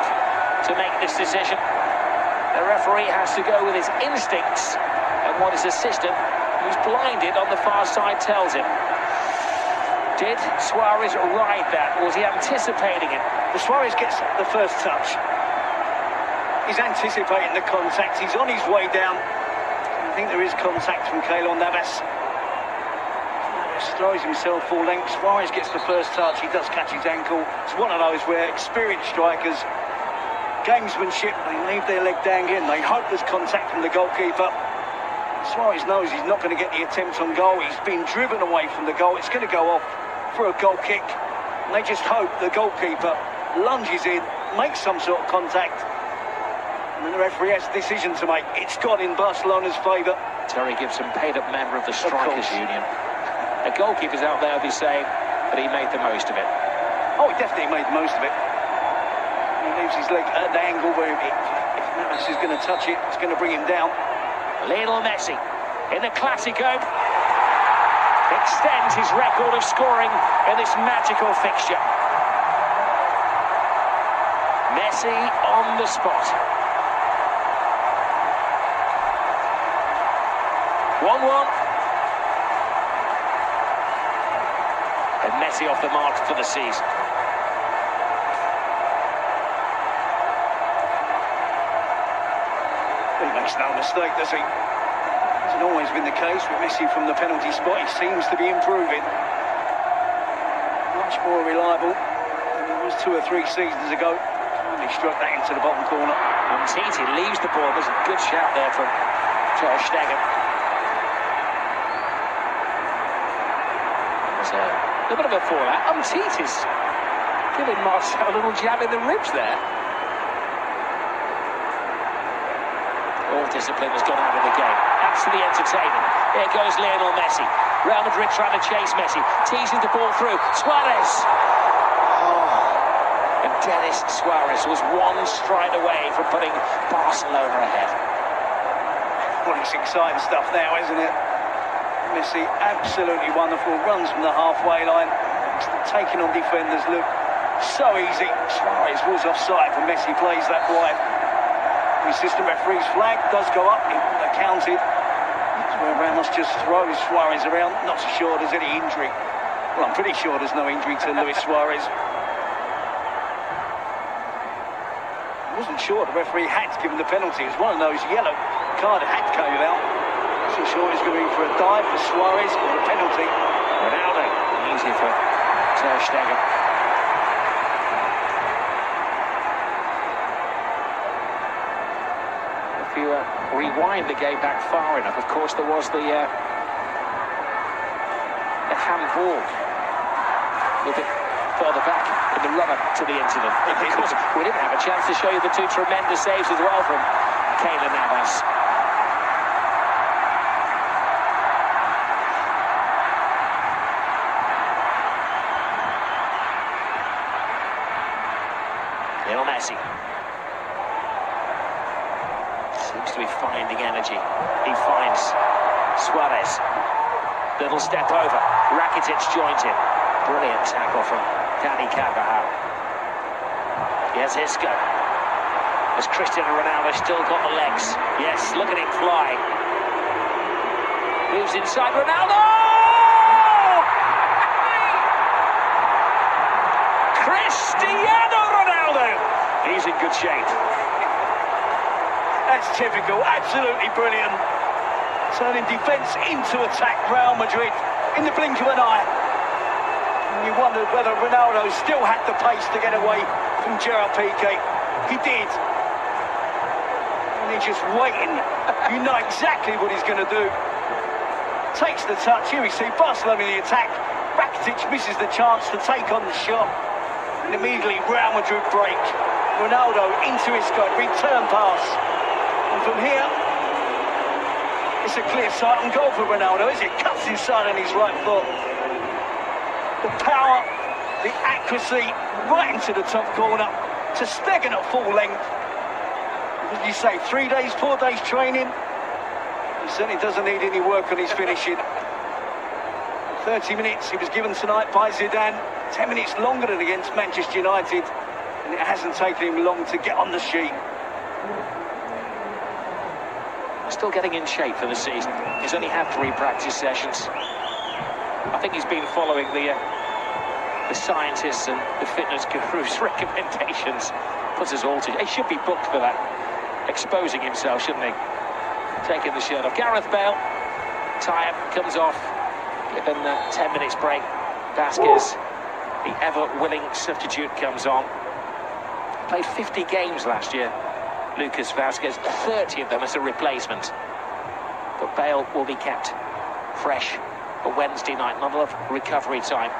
to make this decision. The referee has to go with his instincts and what his assistant, who's blinded on the far side, tells him. Did Suarez ride that? Was he anticipating it? The Suarez gets the first touch. He's anticipating the contact. He's on his way down. I think there is contact from Keylor Navas. Navas throws himself full length. Suarez gets the first touch. He does catch his ankle. It's one of those where experienced strikers, gamesmanship, they leave their leg dangling. They hope there's contact from the goalkeeper. Suarez knows he's not going to get the attempt on goal. He's been driven away from the goal. It's going to go off for a goal kick. And they just hope the goalkeeper lunges in, makes some sort of contact. And then the referee has a decision to make. It's gone in Barcelona's favour. Terry Gibson, paid-up member of the Strikers Union. The goalkeeper's out there will be saying that he made the most of it. Oh, he definitely made the most of it. He leaves his leg at the angle where if Navas is going to touch it, it's going to bring him down. Lionel Messi in the Classico extends his record of scoring in this magical fixture. Messi on the spot. 1-1. And Messi off the mark for the season. He makes no mistake, does he? Hasn't always been the case with Messi from the penalty spot. He seems to be improving. Much more reliable than he was 2 or 3 seasons ago. He struck that into the bottom corner. Titi leaves the ball. There's a good shout there from Ter Stegen. There's a little bit of a fallout. Titi's giving Marcel a little jab in the ribs there. All discipline has gone out of the game. Absolutely entertaining. Here goes Lionel Messi. Real Madrid trying to chase Messi. Teasing the ball through. Suarez. And Denis Suarez was one stride away from putting Barcelona ahead. Well, it's exciting stuff now, isn't it? Messi absolutely wonderful. Runs from the halfway line. Taking on defenders look so easy. Suarez was offside when Messi plays that wide. The assistant referee's flag does go up. It counted. That's where Ramos just throws Suarez around. Not so sure there's any injury. Well, I'm pretty sure there's no injury to Luis Suarez. I wasn't sure the referee had given the penalty. It was one of those yellow card had came out. Wasn't sure he was going to be for a dive for Suarez or a penalty. Ronaldo, easy for Ter Stegen. If you rewind the game back far enough, of course there was the handball a little bit further back in the run-up to the incident. Of course, we didn't have a chance to show you the 2 tremendous saves as well from Keylor Navas. Lionel Messi seems to be finding energy. He finds Suarez. Little step over. Rakitic joins in. Brilliant tackle from Dani Carvajal. Here's Isco. Has Cristiano Ronaldo still got the legs? Yes, look at him fly. Moves inside Ronaldo! Cristiano Ronaldo! He's in good shape. That's typical, absolutely brilliant. Turning defence into attack, Real Madrid, in the blink of an eye. And you wondered whether Ronaldo still had the pace to get away from Gerard Piqué. He did. And he's just waiting. You know exactly what he's going to do. Takes the touch. Here we see Barcelona in the attack. Rakitic misses the chance to take on the shot. And immediately Real Madrid break. Ronaldo into Isco, return pass. And from here, it's a clear sight and goal for Ronaldo as it cuts inside on his right foot. The power, the accuracy, right into the top corner. To Stegen at full length. What did you say, 3 days, 4 days training? He certainly doesn't need any work on his finishing. 30 minutes he was given tonight by Zidane. 10 minutes longer than against Manchester United. And it hasn't taken him long to get on the sheet. Still getting in shape for the season. He's only had 3 practice sessions. I think he's been following the scientists and the fitness gurus' recommendations. Puts us all to... He should be booked for that. Exposing himself, shouldn't he? Taking the shirt off. Gareth Bale. Tie-up comes off. Given 10 minutes break. Vasquez, the ever-willing substitute, comes on. Played 50 games last year. Lucas Vasquez, 30 of them as a replacement. But Bale will be kept fresh for Wednesday night. Not a lot of recovery time.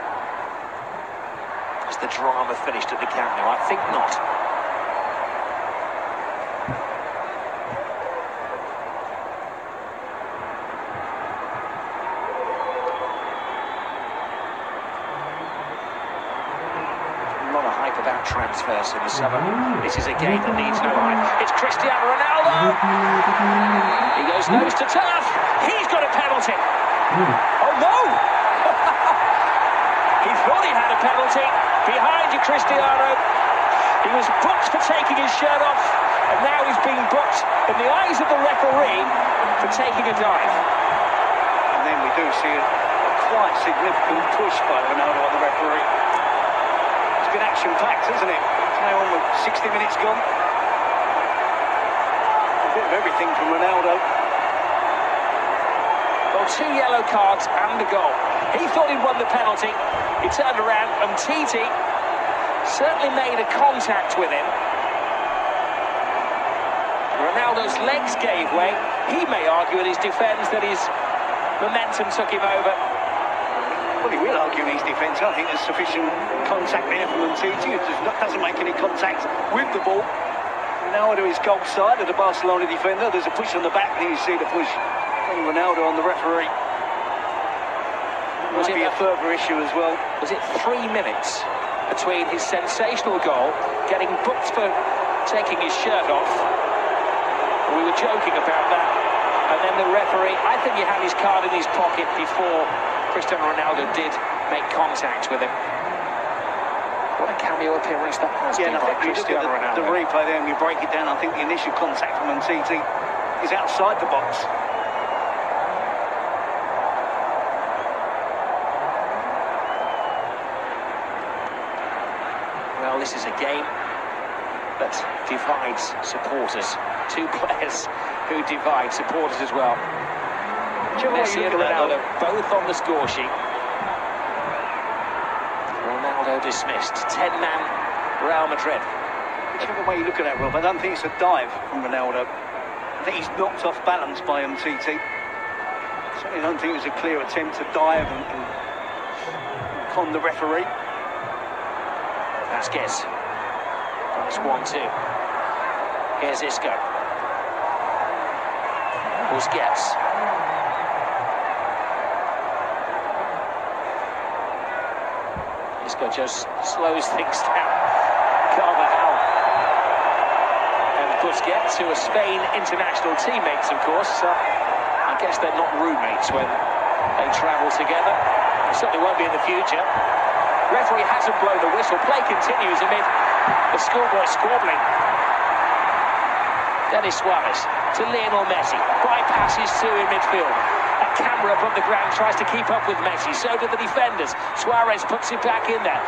Is the drama finished at the Camp Nou? I think not. first in the summer. This is a game that needs no eye. It's Cristiano Ronaldo. He goes nose to turf. He's got a penalty. Oh no! He thought he had a penalty. Behind you, Cristiano. He was booked for taking his shirt off, and now he's being booked in the eyes of the referee for taking a dive. And then we do see a quite significant push by Ronaldo on the referee. It's been action-packed, hasn't it? It's now on with 60 minutes gone. A bit of everything from Ronaldo. Well, 2 yellow cards and a goal. He thought he'd won the penalty. He turned around and Titi certainly made a contact with him. Ronaldo's legs gave way. He may argue in his defence that his momentum took him over. Well, he will argue in his defence. I think there's sufficient contact there from Titi. It doesn't make any contact with the ball. Ronaldo is goal side of the Barcelona defender. There's a push on the back, and you see the push from Ronaldo on the referee. Might be a further issue as well. Was it 3 minutes between his sensational goal, getting booked for taking his shirt off? We were joking about that. And then the referee, I think he had his card in his pocket before Cristiano Ronaldo did make contact with him. What a cameo appearance that has been by Cristiano Ronaldo. The replay there, and we break it down, I think the initial contact from Titi is outside the box. Well, this is a game that divides supporters. 2 players who divide supporters as well. Messi and Ronaldo both on the score sheet. Ronaldo dismissed. 10-man Real Madrid. Whichever way you look at that, Rob, I don't think it's a dive from Ronaldo. I think he's knocked off balance by Titi. Certainly don't think it was a clear attempt to dive and con the referee. Vasquez. Nice 1-2. Here's Isco. Busquets. Isco just slows things down. Carvajal. And Busquets, who are Spain international teammates, of course. I guess they're not roommates when they travel together. They certainly won't be in the future. Referee hasn't blown the whistle. Play continues amid the schoolboy squabbling. Denis Suarez to Lionel Messi. Bypasses two in midfield. A camera above the ground tries to keep up with Messi. So do the defenders. Suarez puts it back in there.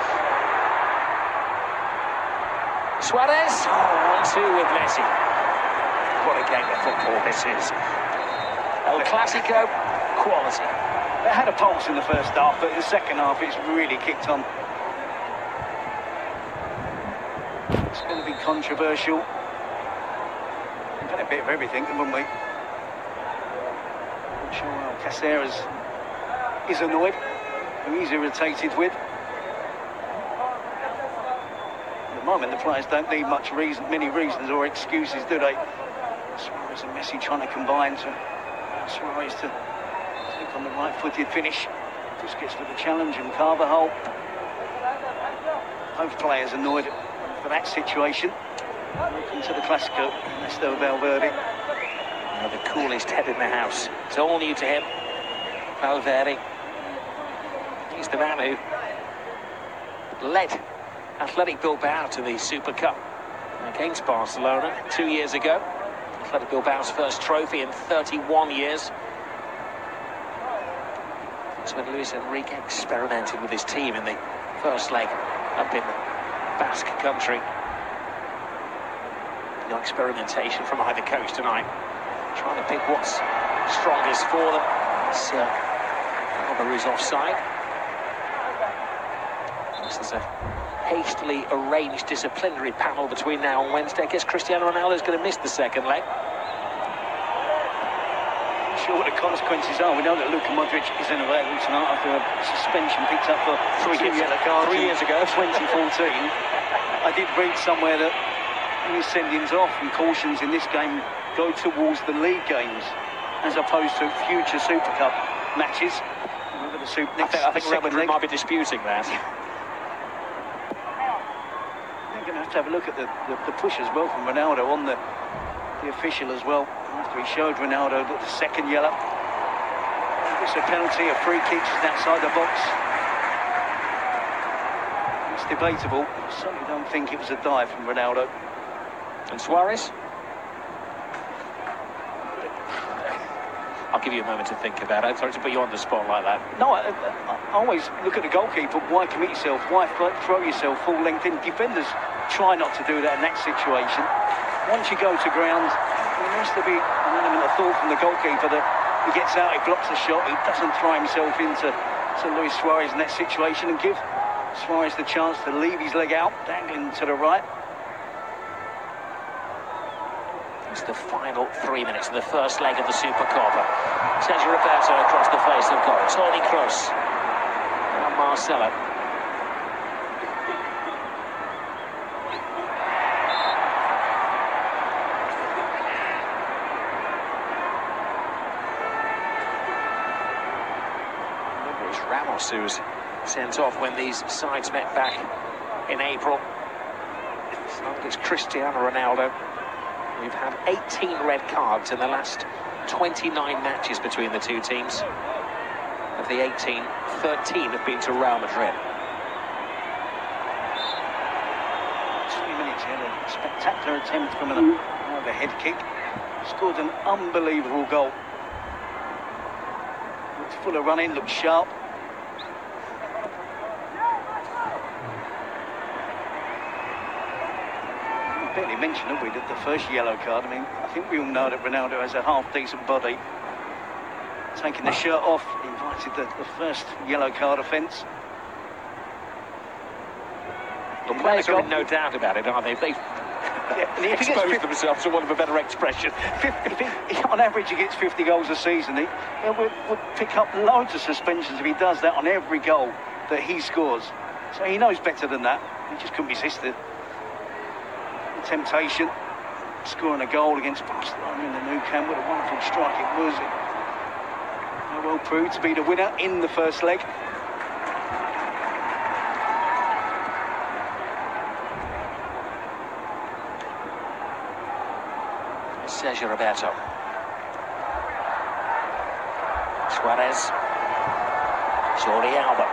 Suarez. 1-2 with Messi. What a game of football this is. El Clasico, quality. They had a pulse in the first half, but in the second half it's really kicked on. It's going to be controversial. We've had a bit of everything, haven't we? I'm sure Caceres is annoyed, who he's irritated with. At the moment, the players don't need many reasons or excuses, do they? Suarez and Messi trying to combine to Suarez to take on the right-footed finish. Busquets with the challenge, and Carvajal. Both players annoyed for that situation. Welcome to the Clasico, Ernesto Valverde. The coolest head in the house. It's all new to him. Valverde. He's the man who led Athletic Bilbao to the Super Cup against Barcelona 2 years ago. Athletic Bilbao's first trophy in 31 years. That's when Luis Enrique experimented with his team in the first leg up in the Basque country. No experimentation from either coach tonight. Trying to pick what's strongest for them. Alba is offside. There's a hastily arranged disciplinary panel between now and Wednesday. I guess Cristiano Ronaldo is going to miss the second leg. Not sure what the consequences are. We know that Luka Modric isn't available tonight after a suspension picked up for 3 yellow cards 3 years ago, 2014. I did read somewhere that any sendings off and cautions in this game go towards the league games as opposed to future Super Cup matches. Remember the I think Real Madrid might be disputing that. They're going to have have to have a look at the push as well from Ronaldo on the official as well. After he showed Ronaldo that the second yellow. It's a penalty, a free kick just outside the box. It's debatable. I certainly don't think it was a dive from Ronaldo. And Suarez? I'll give you a moment to think about it. Sorry to put you on the spot like that. No, I always look at the goalkeeper. Why commit yourself? Why throw yourself full length in? Defenders try not to do that in that situation. Once you go to ground, there has to be an element of thought from the goalkeeper that he gets out, he blocks the shot, he doesn't throw himself into Luis Suarez in that situation and give Suarez the chance to leave his leg out, dangling to the right. It's the final 3 minutes of the first leg of the Supercopa. Sergio Roberto across the face of goal. Toni Kroos and Marcelo. It was Ramos who was sent off when these sides met back in April. It's Cristiano Ronaldo. We've had 18 red cards in the last 29 matches between the two teams. Of the 18, 13 have been to Real Madrid. 3 minutes, he had a spectacular attempt from an overhead kick. Scored an unbelievable goal. Looked full of running, looked sharp. Barely mentioned, have we, that the first yellow card. I mean, I think we all know that Ronaldo has a half-decent body. Taking the shirt off, invited the first yellow card offence. The players are in no doubt about it, aren't they? They've exposed themselves, for want of a better expression. On average, he gets 50 goals a season. He would pick up loads of suspensions if he does that on every goal that he scores. So he knows better than that. He just couldn't resist it. Temptation, scoring a goal against Barcelona in the Nou Camp. What a wonderful strike it was. It well proved to be the winner in the first leg. Sergio Roberto. Suarez. Jordi Alba.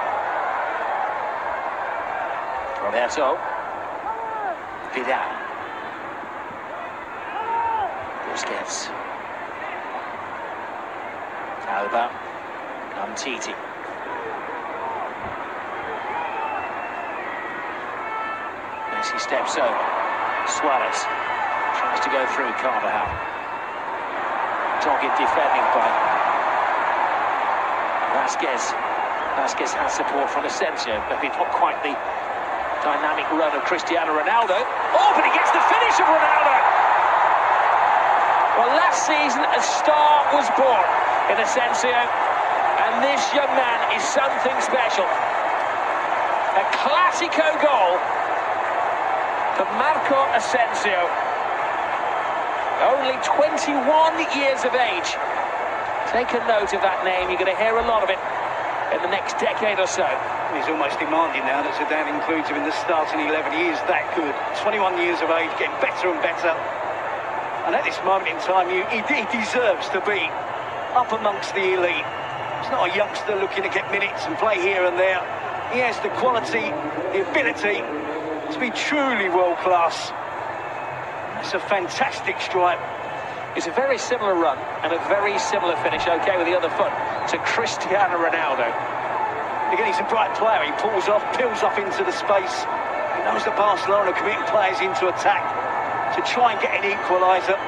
Roberto. Vidal. Busquets. Alba. Umtiti. Messi steps over. Suarez tries to go through Carvajal. Target defending by Vasquez. Vasquez has support from Asensio. Maybe not quite the dynamic run of Cristiano Ronaldo. Oh, but he gets the finish of Ronaldo! Well, last season, a star was born in Asensio, and this young man is something special. A Classico goal for Marco Asensio. Only 21 years of age. Take a note of that name. You're going to hear a lot of it in the next decade or so. He's almost demanding now that Zidane includes him in the starting 11. He is that good. 21 years of age, getting better and better. And at this moment in time, he deserves to be up amongst the elite. He's not a youngster looking to get minutes and play here and there. He has the quality, the ability to be truly world-class. It's a fantastic strike. It's a very similar run and a very similar finish, okay, with the other foot, to Cristiano Ronaldo. Again, he's a bright player. He pulls off, peels off into the space. He knows that Barcelona are committing players into attack to try and get an equaliser.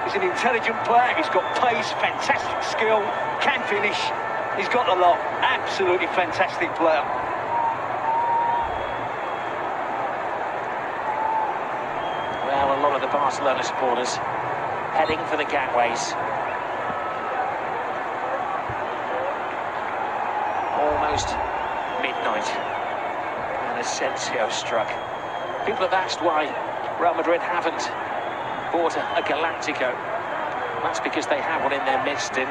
He's an intelligent player. He's got pace, fantastic skill, can finish. He's got a lot. Absolutely fantastic player. Well, a lot of the Barcelona supporters heading for the gangways. Almost midnight, and Asensio struck. People have asked why Real Madrid haven't bought a Galactico. That's because they have one in their midst in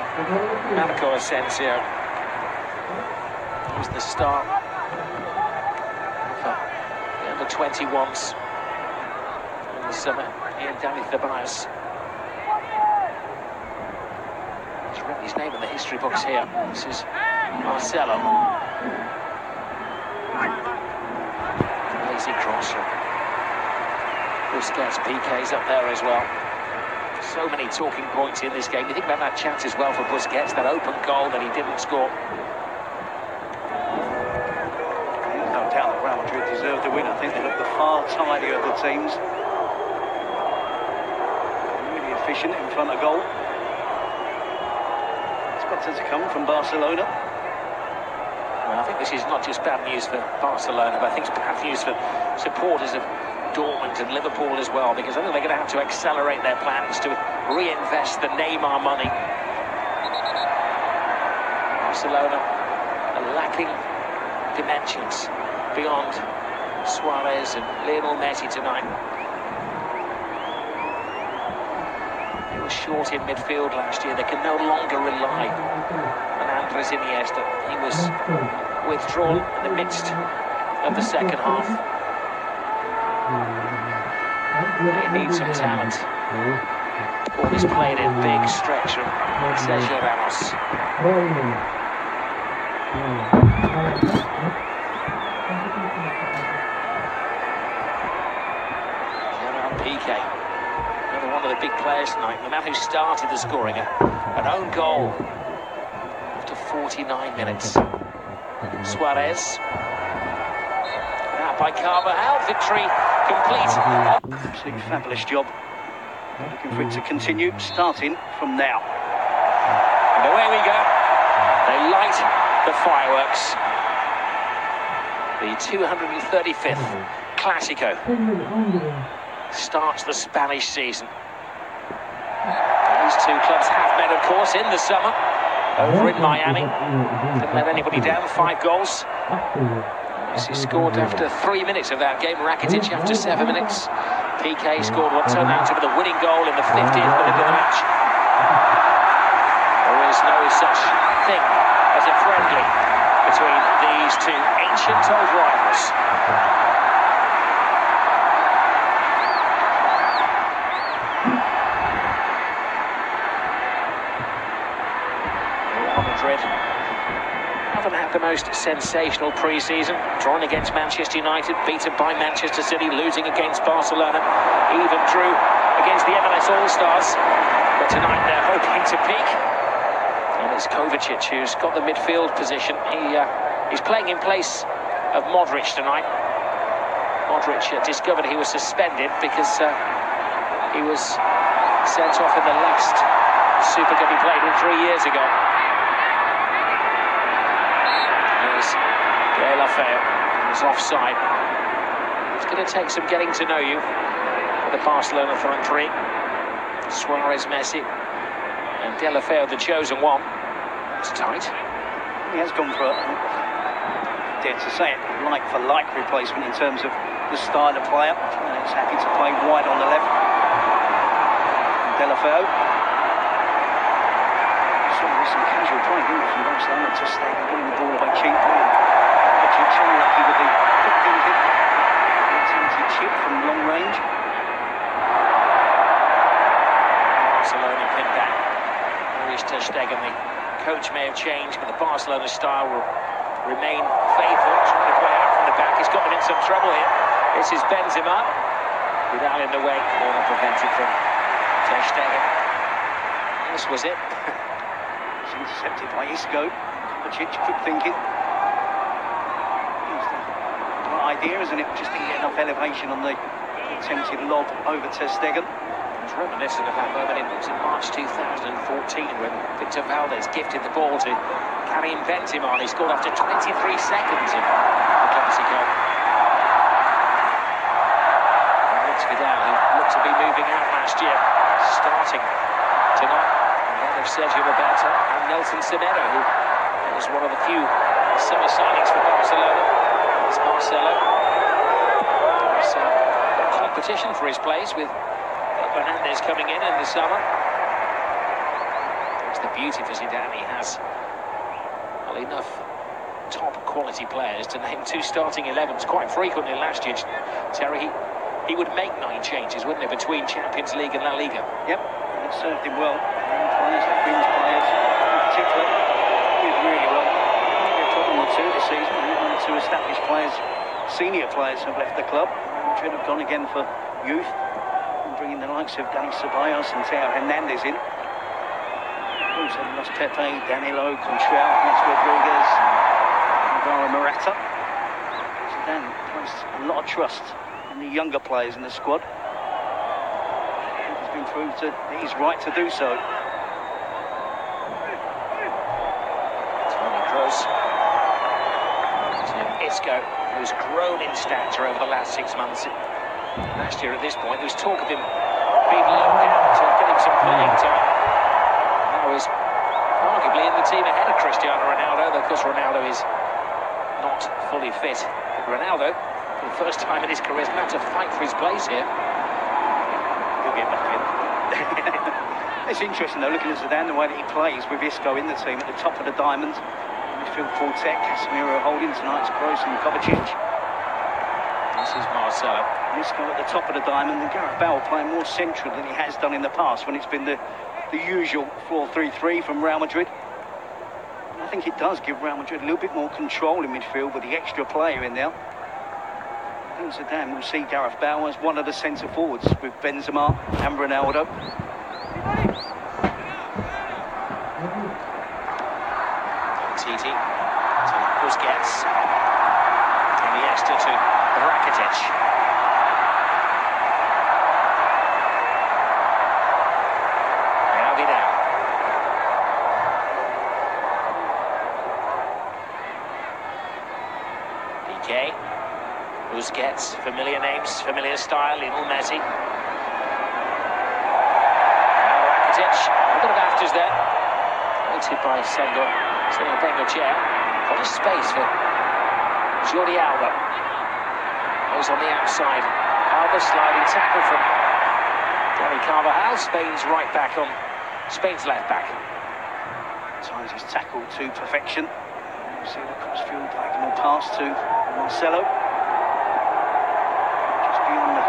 Marco Asensio. He was the star for the under-21s in the summer. Ian Ceballos. He's written his name in the history books here. This is Marcelo. Lazy cross. Busquets, PK's up there as well. So many talking points in this game. You think about that chance as well for Busquets, that open goal that he didn't score. No doubt that Real Madrid deserved the win. I think they look the far tidier of the teams. Really efficient in front of goal. It's better to come from Barcelona. Well, I think this is not just bad news for Barcelona, but I think it's bad news for supporters of Dortmund and Liverpool as well, because I think they're going to have to accelerate their plans to reinvest the Neymar money. Barcelona are lacking dimensions beyond Suarez and Lionel Messi tonight. They were short in midfield last year. They can no longer rely on Andres Iniesta. He was withdrawn in the midst of the second half. They need some talent. Ball is played in, big stretch from Sergio Ramos. PK, another one of the big players tonight. The man who started the scoring, an own goal after 49 minutes. Suarez. Now by Carvajal, victory complete. Absolutely fabulous job. Looking for it to continue, starting from now. And away we go. They light the fireworks. The 235th Clásico starts the Spanish season. These two clubs have met, of course, in the summer over in Miami. Didn't let anybody down, 5 goals. Messi scored after 3 minutes of that game. Rakitic after 7 minutes. PK scored what turned out to be the winning goal in the 50th minute of the match. There is no such thing as a friendly between these two ancient old rivals. Real Madrid haven't had the most sensational pre-season, drawn against Manchester United, beaten by Manchester City, losing against Barcelona, even drew against the MLS All-Stars, but tonight they're hoping to peak. And it's Kovacic who's got the midfield position. He's playing in place of Modric tonight. Modric discovered he was suspended because he was sent off in the last Super Cup he played in 3 years ago. De La Feu is offside. It's going to take some getting to know you for the Barcelona front three. Suarez, Messi, and De La Feu, the chosen one. It's tight. He has gone for, dare to say it, like-for-like replacement in terms of the style of player. And it's happy to play wide on the left. De La Feu. Sort of some casual play from Barcelona to stay winning the ball away cheaply. Unlucky with the quick thinking. Attempted chip from long range. Barcelona pinned back. Where is Ter Stegen? The coach may have changed, but the Barcelona style will remain faithful. Trying to play out from the back. He's got them in some trouble here. This is Benzema. Without in the way. Corner prevented from Ter Stegen. This was it. It's intercepted by Isco. Kovacic, quick thinking. Idea, isn't it? Just didn't get enough elevation on the attempted lob over Ter Stegen. It's reminiscent of that moment in March 2014 when Victor Valdez gifted the ball to Karim Benzema. He scored after 23 seconds of the Clásico. It's Vidal, who looked to be moving out last year, starting tonight ahead of Sergio Roberto and Nelson Semedo, who was one of the few summer signings for Barcelona. It's Marcelo. There's competition for his place with Fernandes coming in the summer. It's the beauty for Zidane. He has enough top quality players to name 2 starting 11s quite frequently last year. Terry he would make 9 changes, wouldn't he, between Champions League and La Liga? Yep, and it served him well. Young players, the fringe players in particular, did really well. Maybe a problem or two this season. One or two established players, senior players, have left the club. Madrid have gone again for youth, and bringing the likes of Dani Ceballos and Theo Hernandez in. Also lost Pepe, Danilo, Contrell, Luis Rodriguez, Alvaro Morata. Zidane placed a lot of trust in the younger players in the squad. He's been proved that he's right to do so. Toni Kroos to Isco, who's grown in stature over the last 6 months. Last year at this point, there was talk of him being loaned out to get him some playing time. Now he's arguably in the team ahead of Cristiano Ronaldo, though of course Ronaldo is not fully fit. But Ronaldo, for the first time in his career, is going to have to fight for his place here. He'll get back in. It's interesting though, looking at Zidane, the way that he plays with Isco in the team at the top of the diamond. Midfield quartet, Casemiro holding tonight's Kroos and Kovacic. This is Marcelo. Isco at the top of the diamond, and Gareth Bale playing more central than he has done in the past when it's been the usual 4-3-3 from Real Madrid. And I think it does give Real Madrid a little bit more control in midfield with the extra player in there. I think Zidane will see Gareth Bale as one of the centre forwards with Benzema and Ronaldo. Titi to Busquets. Iniesta to Rakitic. Now Vidal. PK. Busquets, familiar names, familiar style, Lionel Messi. Now Rakitic. A bit of afters there. Noted by Sendo. Sitting Bengochea. Got a space for Jordi Alba. Goes on the outside. Alba sliding tackle from Dani Carvajal. Spain's right back on Spain's left back. Times his tackle to perfection. You see the crossfield diagonal pass to Marcelo. Just beyond the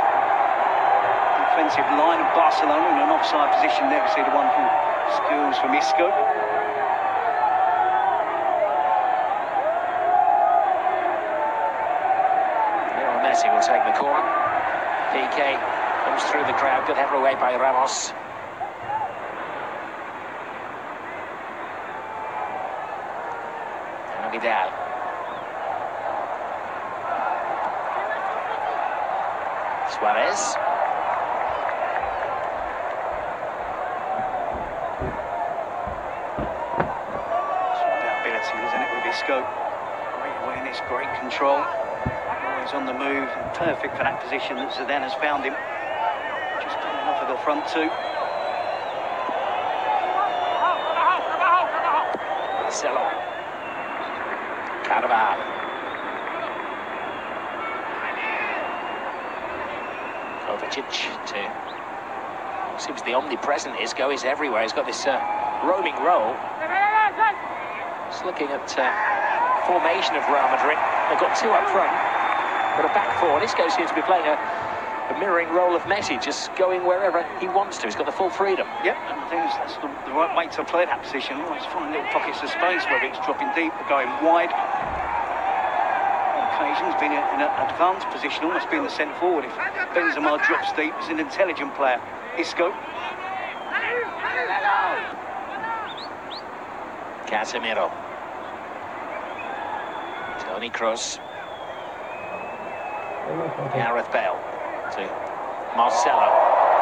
defensive line of Barcelona in an offside position there. We see the wonderful skills from Isco. Messi will take the corner. PK comes through the crowd. Good header away by Ramos. And Vidal. Suarez. It's all about ability, isn't it, with Isco? Great awareness, great control. Always on the move, and perfect for that position that Zidane has found him. Just pulling off of the front two. Marcelo. Carvajal. Kovacic to... Seems the omnipresent Isco is everywhere. He's got this roaming role. Just looking at formation of Real Madrid. They've got 2 up front. But a back 4, and Isco seems to be playing a mirroring role of Messi, just going wherever he wants to. He's got the full freedom. Yep, and I think that's the right way to play that position. Always find little pockets of space, whether it's dropping deep or going wide. On occasions, being in an advanced position, almost being the centre forward. If Benzema drops deep, he's an intelligent player. Isco. Casemiro. Toni Kroos. Gareth Bale to Marcelo.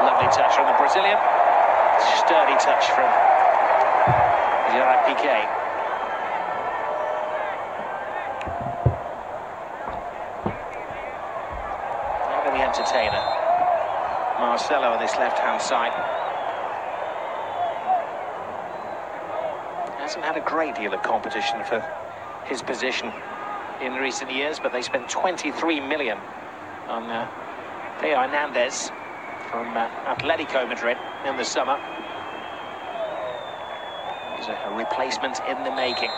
Lovely touch from the Brazilian. Sturdy touch from Gerard Piqué. Now the entertainer. Marcelo on this left-hand side. Hasn't had a great deal of competition for his position in recent years, but they spent 23 million on Theo Hernandez from Atletico Madrid in the summer. He's a replacement in the making.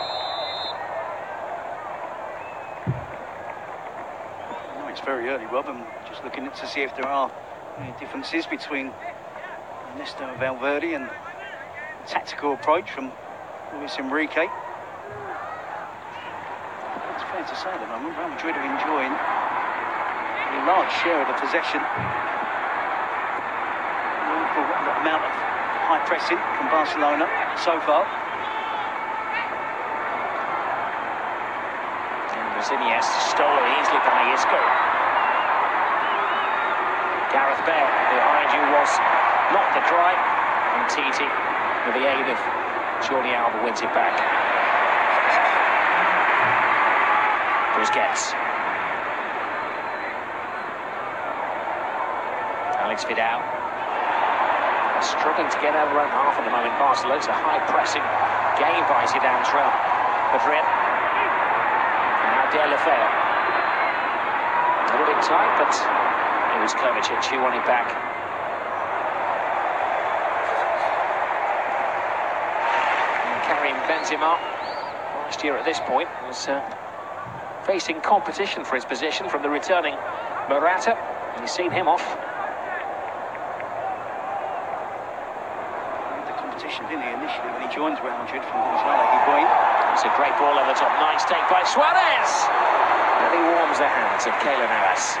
No, it's very early, Rob. I'm just looking to see if there are any differences between Ernesto Valverde and the tactical approach from Luis Enrique. It's fair to say at the moment, Real Madrid are enjoying a large share of the possession. The amount of high pressing from Barcelona so far. Iniesta stolen easily by Isco. Gareth Bale behind you was not the try, and Titi, with the aid of Jordi Alba, wins it back. Busquets. Alex Vidal. They're struggling to get out of their own half at the moment. Barcelona's a high pressing game by Zidane's Real Madrid. Delafeu. A little bit tight, but it was Kovacic who won it back. And Karim Benzema, last year at this point, was facing competition for his position from the returning Morata, and he's seen him off. The competition, didn't he, initially when he joined Real Madrid from Gonzalo Higuain. It's a great ball over the top. Nice take by Suarez. And he warms the hands of Keylor Navas.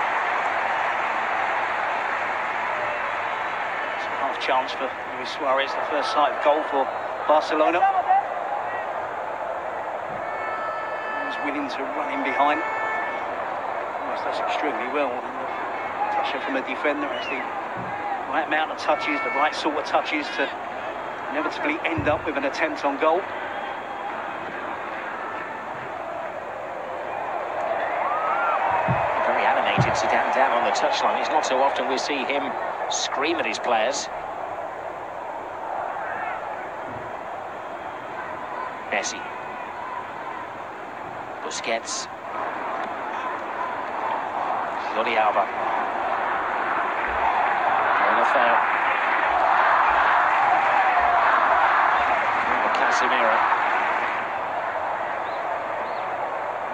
It's a half chance for Luis Suarez, the first sight of goal for Barcelona. He's willing to run in behind. Does extremely well. And the pressure from the defender has the right amount of touches, the right sort of touches to inevitably end up with an attempt on goal. Zidane down on the touchline. It's not so often we see him scream at his players. Messi. Busquets. Jordi Alba. Delafeu. Casemiro.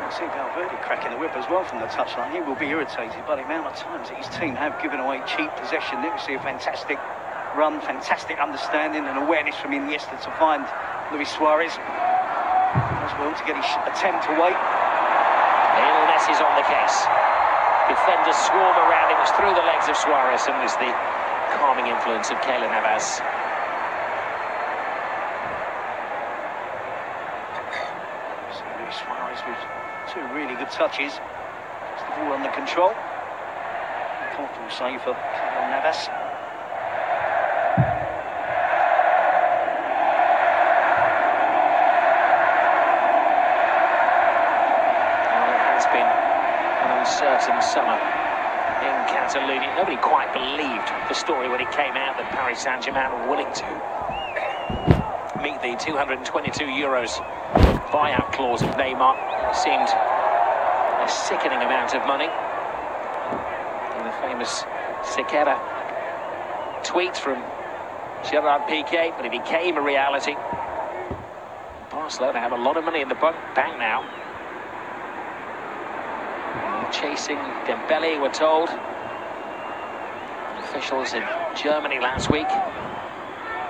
I see Valverde cracking the whip as well from the touchline. He will be irritated by the amount of times that his team have given away cheap possession. There we see a fantastic run, fantastic understanding and awareness from Iniesta to find Luis Suarez as well to get his attempt away. Lionel Messi's on the case. Defenders swarm around him. It's through the legs of Suarez, and there's the calming influence of Keylor Navas. So Luis Suarez with two really good touches. Gets the ball under control. A comfortable save for Keylor Navas. Uncertain summer in Catalonia. Nobody quite believed the story when it came out that Paris Saint-Germain were willing to meet the €222 buyout clause of Neymar. It seemed a sickening amount of money. And the famous Sequeira tweet from Gerard Piqué, but it became a reality. Barcelona have a lot of money in the bank now. Chasing Dembele, we're told. Officials in Germany last week.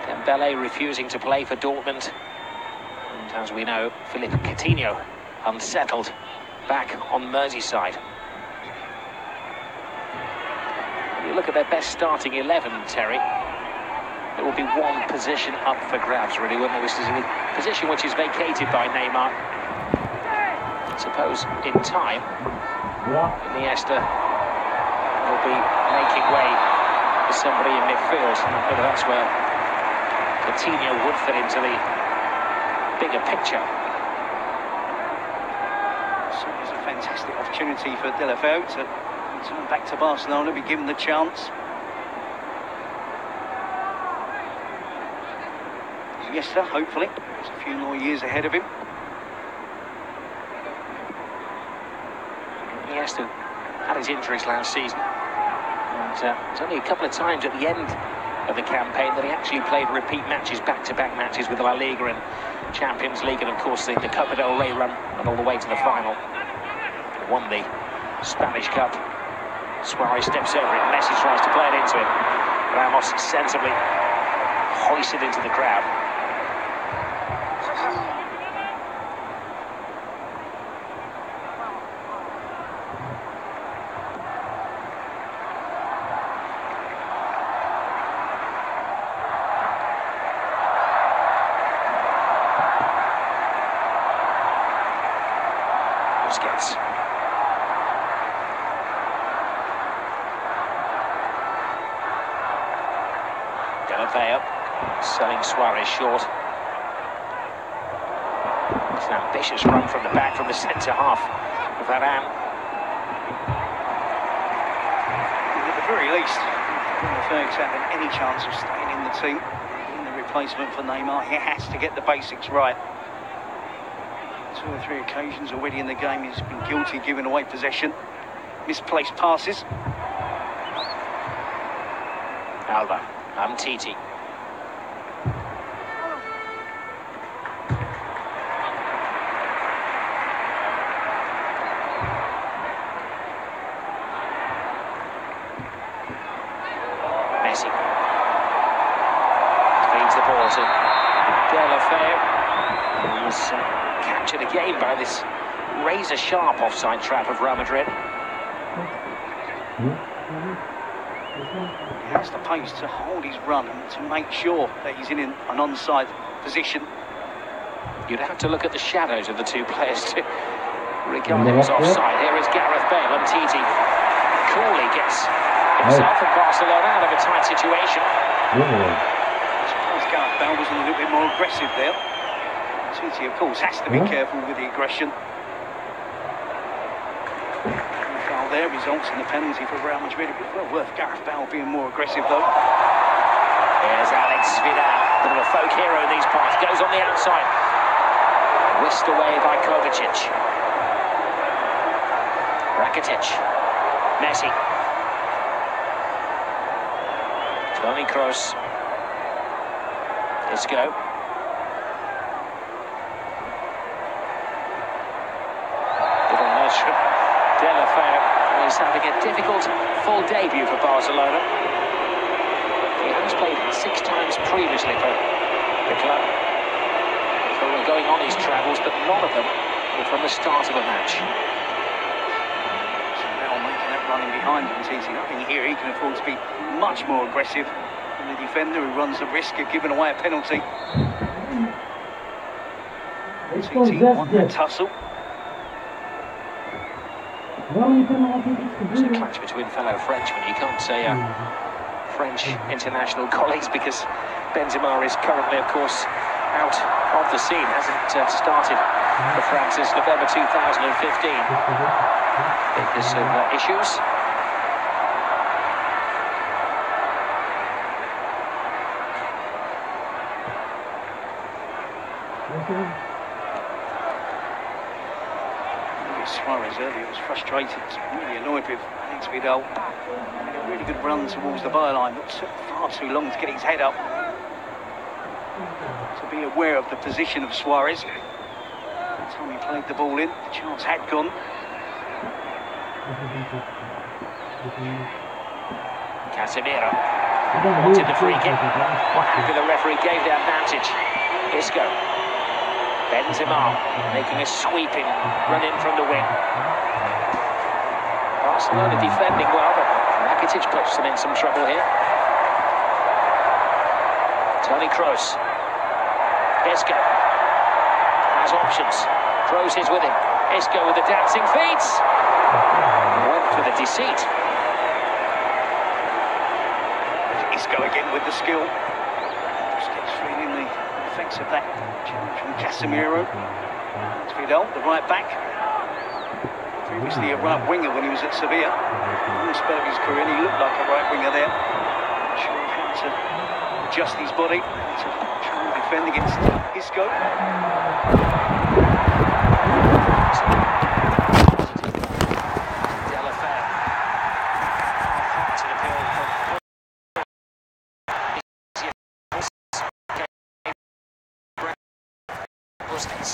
Dembele refusing to play for Dortmund. And as we know, Philippe Coutinho unsettled back on Merseyside. When you look at their best starting 11, Terry, there will be one position up for grabs, really, won't there? This is the position which is vacated by Neymar. I suppose in time, Iniesta will be making way for somebody in midfield. Whether that's where Coutinho would fit into the bigger picture. So it's a fantastic opportunity for Delafeu to return back to Barcelona, be given the chance. Iniesta, hopefully, there's a few more years ahead of him. Iniesta had his injuries last season, and it's only a couple of times at the end of the campaign that he actually played repeat matches, back-to-back matches with La Liga and Champions League, and of course the Copa del Rey run, and all the way to the final. He won the Spanish Cup Suarez steps over it. Messi tries to play it into him. Ramos sensibly hoisted into the crowd. Busquets. Selling Suarez short. It's an ambitious run from the back from the centre half of Varane. At the very least, if Ferg's having any chance of staying in the team, being the replacement for Neymar, he has to get the basics right. 2 or 3 occasions already in the game he's been guilty of giving away possession, misplaced passes. Alba, Titi. Messi feeds the ball to Delafeu, who's captured again by this razor-sharp offside trap of Real Madrid. He has the pace to hold his run and to make sure that he's in an onside position. You'd have to look at the shadows of the two players to regard him as offside. Here is Gareth Bale, and Titi coolly gets himself and Barcelona out of a tight situation. I suppose Gareth Bale was a little bit more aggressive there. Titi, of course, has to be careful with the aggression. The foul there results in the penalty for Real Madrid. It was well worth Gareth Bale being more aggressive, though. Here's Alex Vidal, bit of a folk hero in these parts. Goes on the outside. Whisked away by Kovacic. Rakitic. Messi. Toni Kroos. Isco. Little nudge from Delafeu, who is having a difficult full debut for Barcelona. He has played 6 times previously for the club. So we're going on his travels, but none of them were from the start of a match. Bale making that running behind him, Titi. I think here he can afford to be much more aggressive than the defender who runs the risk of giving away a penalty. Titi won that tussle. It's a clash between fellow Frenchmen. You can't say French international colleagues because Benzema is currently, of course, out of the scene. Hasn't started for France since November 2015 because of issues. Suarez earlier was frustrated, really annoyed with Alex Vidal. Made a really good run towards the byline, but took far too long to get his head up. To be aware of the position of Suarez. By the time he played the ball in, the chance had gone. Casemiro wanted the free kick. What happy the referee gave the advantage. Isco. Benzema making a sweeping run in from the wing. Barcelona defending well, but Rakitic puts them in some trouble here. Toni Kroos. Isco has options. Kroos is with him. Isco with the dancing feet. Went for the deceit. Isco again with the skill. Busquets feeling the effects of that challenge from Casemiro. It's Vidal, the right back. Previously a right winger when he was at Sevilla. In the spell of his career, he looked like a right winger there. Not sure of how to adjust his body to try and defend against Isco. Delafeu. Hearted appeal from Busquets.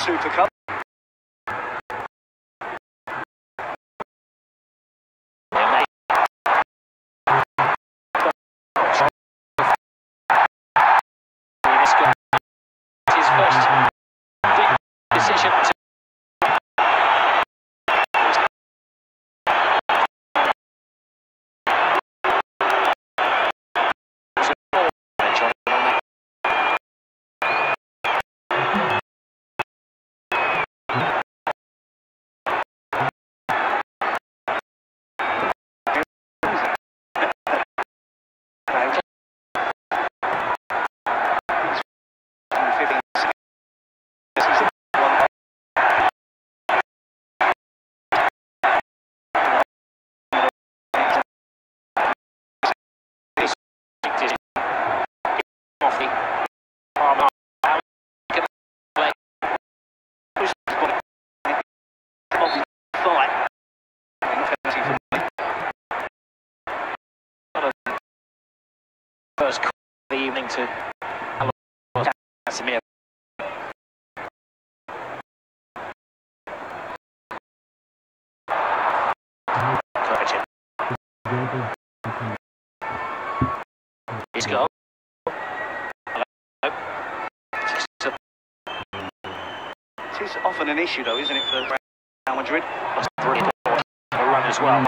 Super Cup. His first big decision to first call of the evening to Casemiro. His goal. It is often an issue, though, isn't it, for Real Madrid? That's brilliant. A run as well.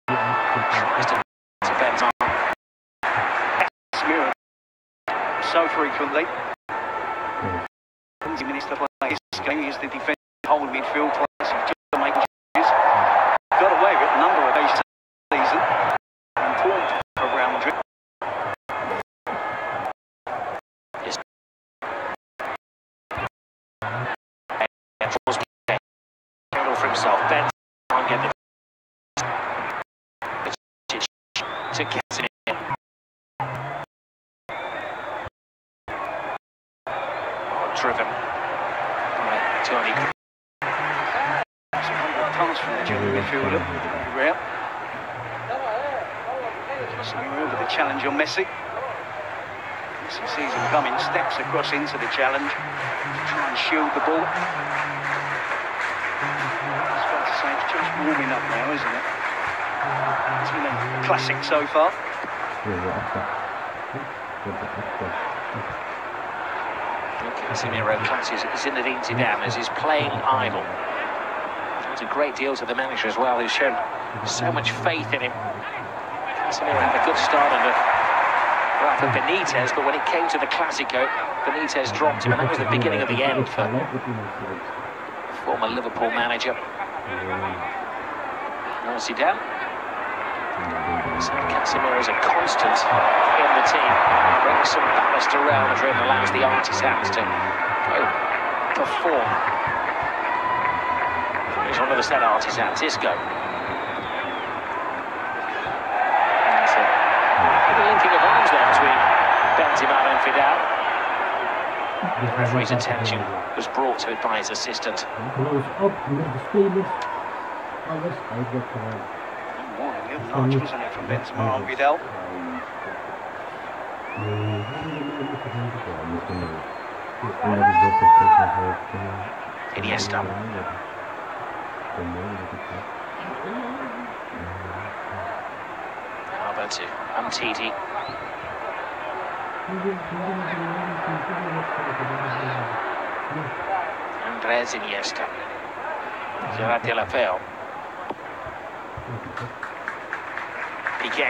Tries to Benzema. Casemiro so frequently. 20 minutes to play this game. He's the defensive whole midfield players. He's just making changes. Got away with a number of occasions this season. Important for Real Madrid. Yes. Handle for himself. Ben can't get the to Casemiro. Driven by Tony. That's a good pass from the general midfielder. Real. Casemiro with the challenge on Messi. Messi sees him coming, steps across into the challenge to try and shield the ball. It's fair to say it's just warming up now, isn't it? It's been a classic so far. Casemiro classes Zinedine Zidane as he's playing idle. It's a great deal to the manager as well, who's shown so much faith in him. Casemiro had a good start under Rafa Benitez, but when it came to the Clásico, Benitez dropped him, and that was the beginning of the end for former Liverpool manager Zidane. So Casemiro is a constant in the team, brings some ballast to Real Madrid and allows the artisans to go perform. Here's one of the set artisans, Isco. There's a little linking of arms there between Benzema and Vidal. The referee's attention was brought to it by his assistant. Large, wasn't it, from Benzema and Vidal? Iniesta. Alberto Umtiti. Andres Iniesta. Gerard Deulofeu. Piqué.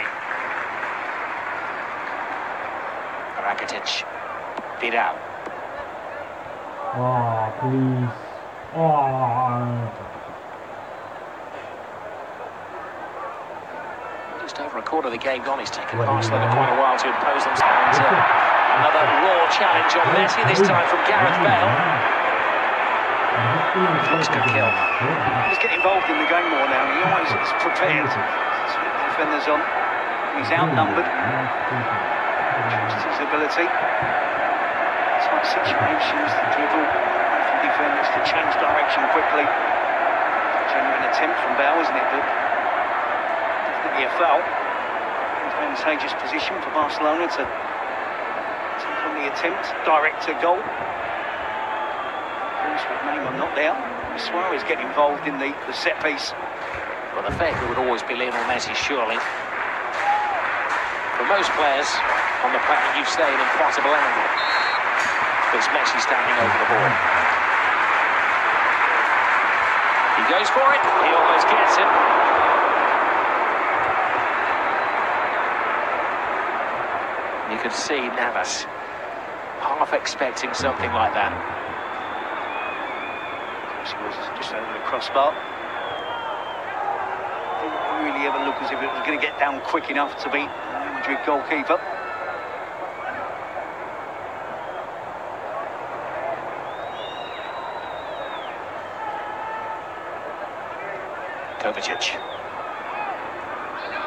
Rakitic. Vidal. Oh, please. Just over a quarter of the game gone. It's taken Barcelona quite a while to impose themselves. Another raw challenge on Messi, this time from Gareth Bale. Looks good kill. He's getting involved in the game more now. He always is prepared. Defenders on. He's outnumbered. Just his ability. Tight situations, the dribble from defenders to change direction quickly. Genuine attempt from Bale, isn't it? But definitely a foul. Advantageous position for Barcelona to take on the attempt. Direct to goal. With Neymar not there. Suarez get involved in the set piece. Well, the favourite would always be Lionel Messi, surely. For most players on the planet, you say an impossible angle. But it's Messi standing over the ball. He goes for it. He almost gets it. You could see Navas half expecting something like that. He was just over the crossbar. Didn't really ever look as if it was going to get down quick enough to beat the Real Madrid goalkeeper. Kovacic.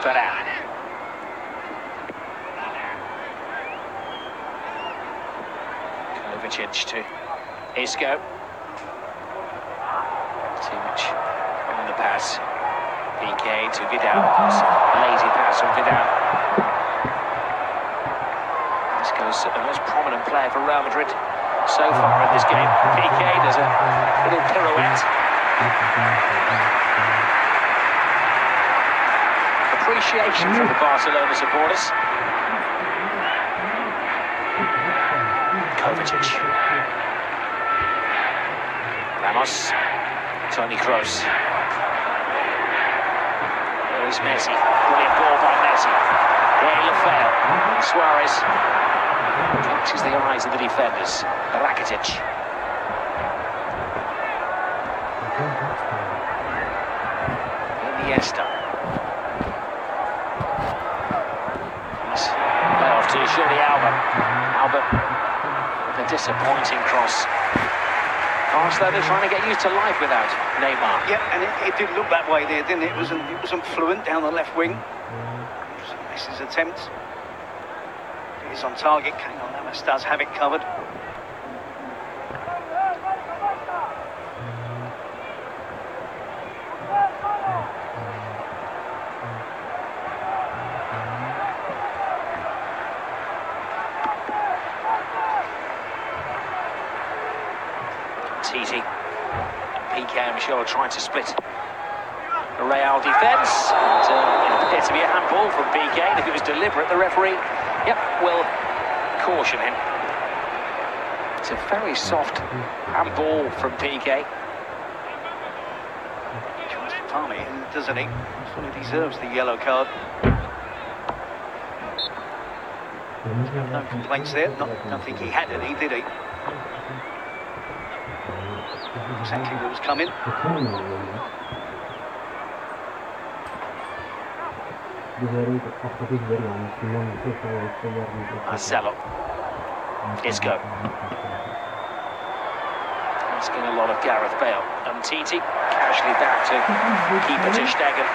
Varane. Kovacic to Isco. Too much on the pass. PK to Vidal. Lazy pass from Vidal. Isco's the most prominent player for Real Madrid so far in this game. PK does a little pirouette. Appreciation from the Barcelona supporters. Kovacic. Ramos. Toni Kroos. There is Messi. Brilliant ball by Messi. There Lafayette. Suarez catches the eyes of the defenders. Rakitic. Iniesta. Play off to Jordi Alba. Alba with a disappointing cross. Barcelona trying to get used to life without Neymar. Yeah, and it did look that way there, didn't it? It wasn't fluent down the left wing. Messi's attempt. It is on target. Keylor Navas does have it covered. Titi. PK, I'm sure, trying to split the Real defence. It appeared to be a handball from PK, and if it was deliberate, the referee, will caution him. It's a very soft handball from PK. Tries to palm it in, doesn't he? Fully deserves the yellow card. No complaints there. Don't think he had any, did he? Exactly what was coming. Marcelo. Isco. Asking a lot of Gareth Bale. And Titi casually back to keeper ter Stegen.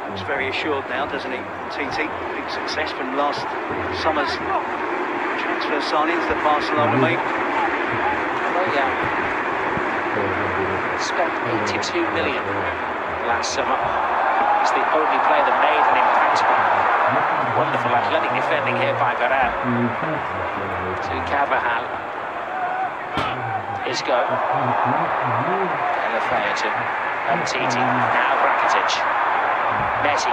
Looks very assured now, doesn't he? TT, big success from last summer's transfer signings that Barcelona made. Spent 82 million last summer. He's the only player that made an impact. Wonderful athletic defending here by Varane. To Carvajal. Isco. Lafayette to Titi. Now Rakitic. Messi.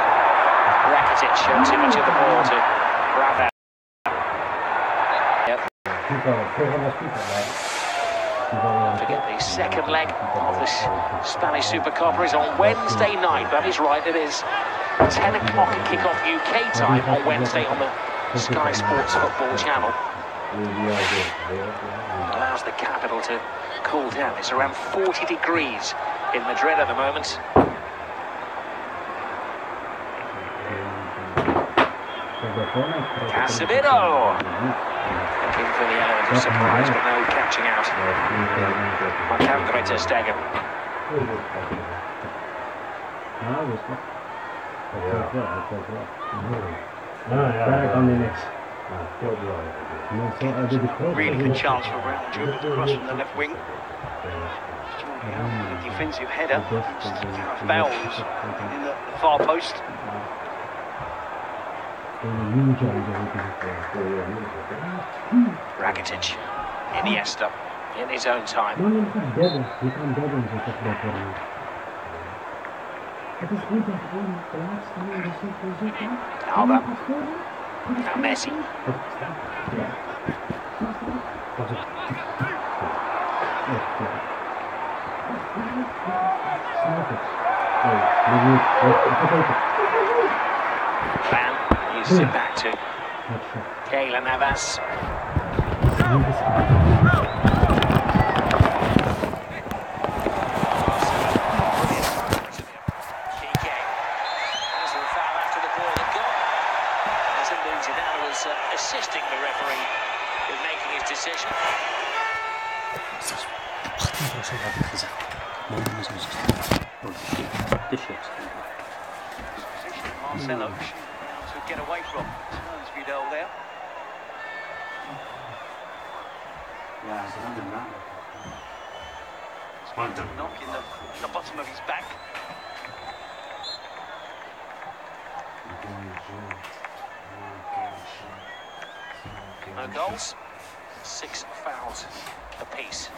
Rakitic showed too much of the ball to Rafa. Don't forget the second leg of this Spanish Super Copa is on Wednesday night. That is right, it is. 10 o'clock kick-off UK time on Wednesday on the Sky Sports Football channel. Allows the capital to cool down. It's around 40 degrees in Madrid at the moment. Casemiro! Looking for the element of surprise, but no catching out. Marc-Andre ter Stegen. Really good chance for Brown, dribbled across from the left wing. The defensive header, Gareth Bale's in the far post. Rakitic, Iniesta, in his own time. Alba, now Messi. Van uses it back to Keylor Navas. Assisting the referee in making his decision. Marcelo to get away from. Turns Vidal there. Knock in the bottom of his back. No goals, 6 fouls apiece.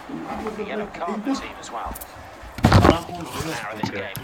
The yellow card for the team as well. An hour of this game.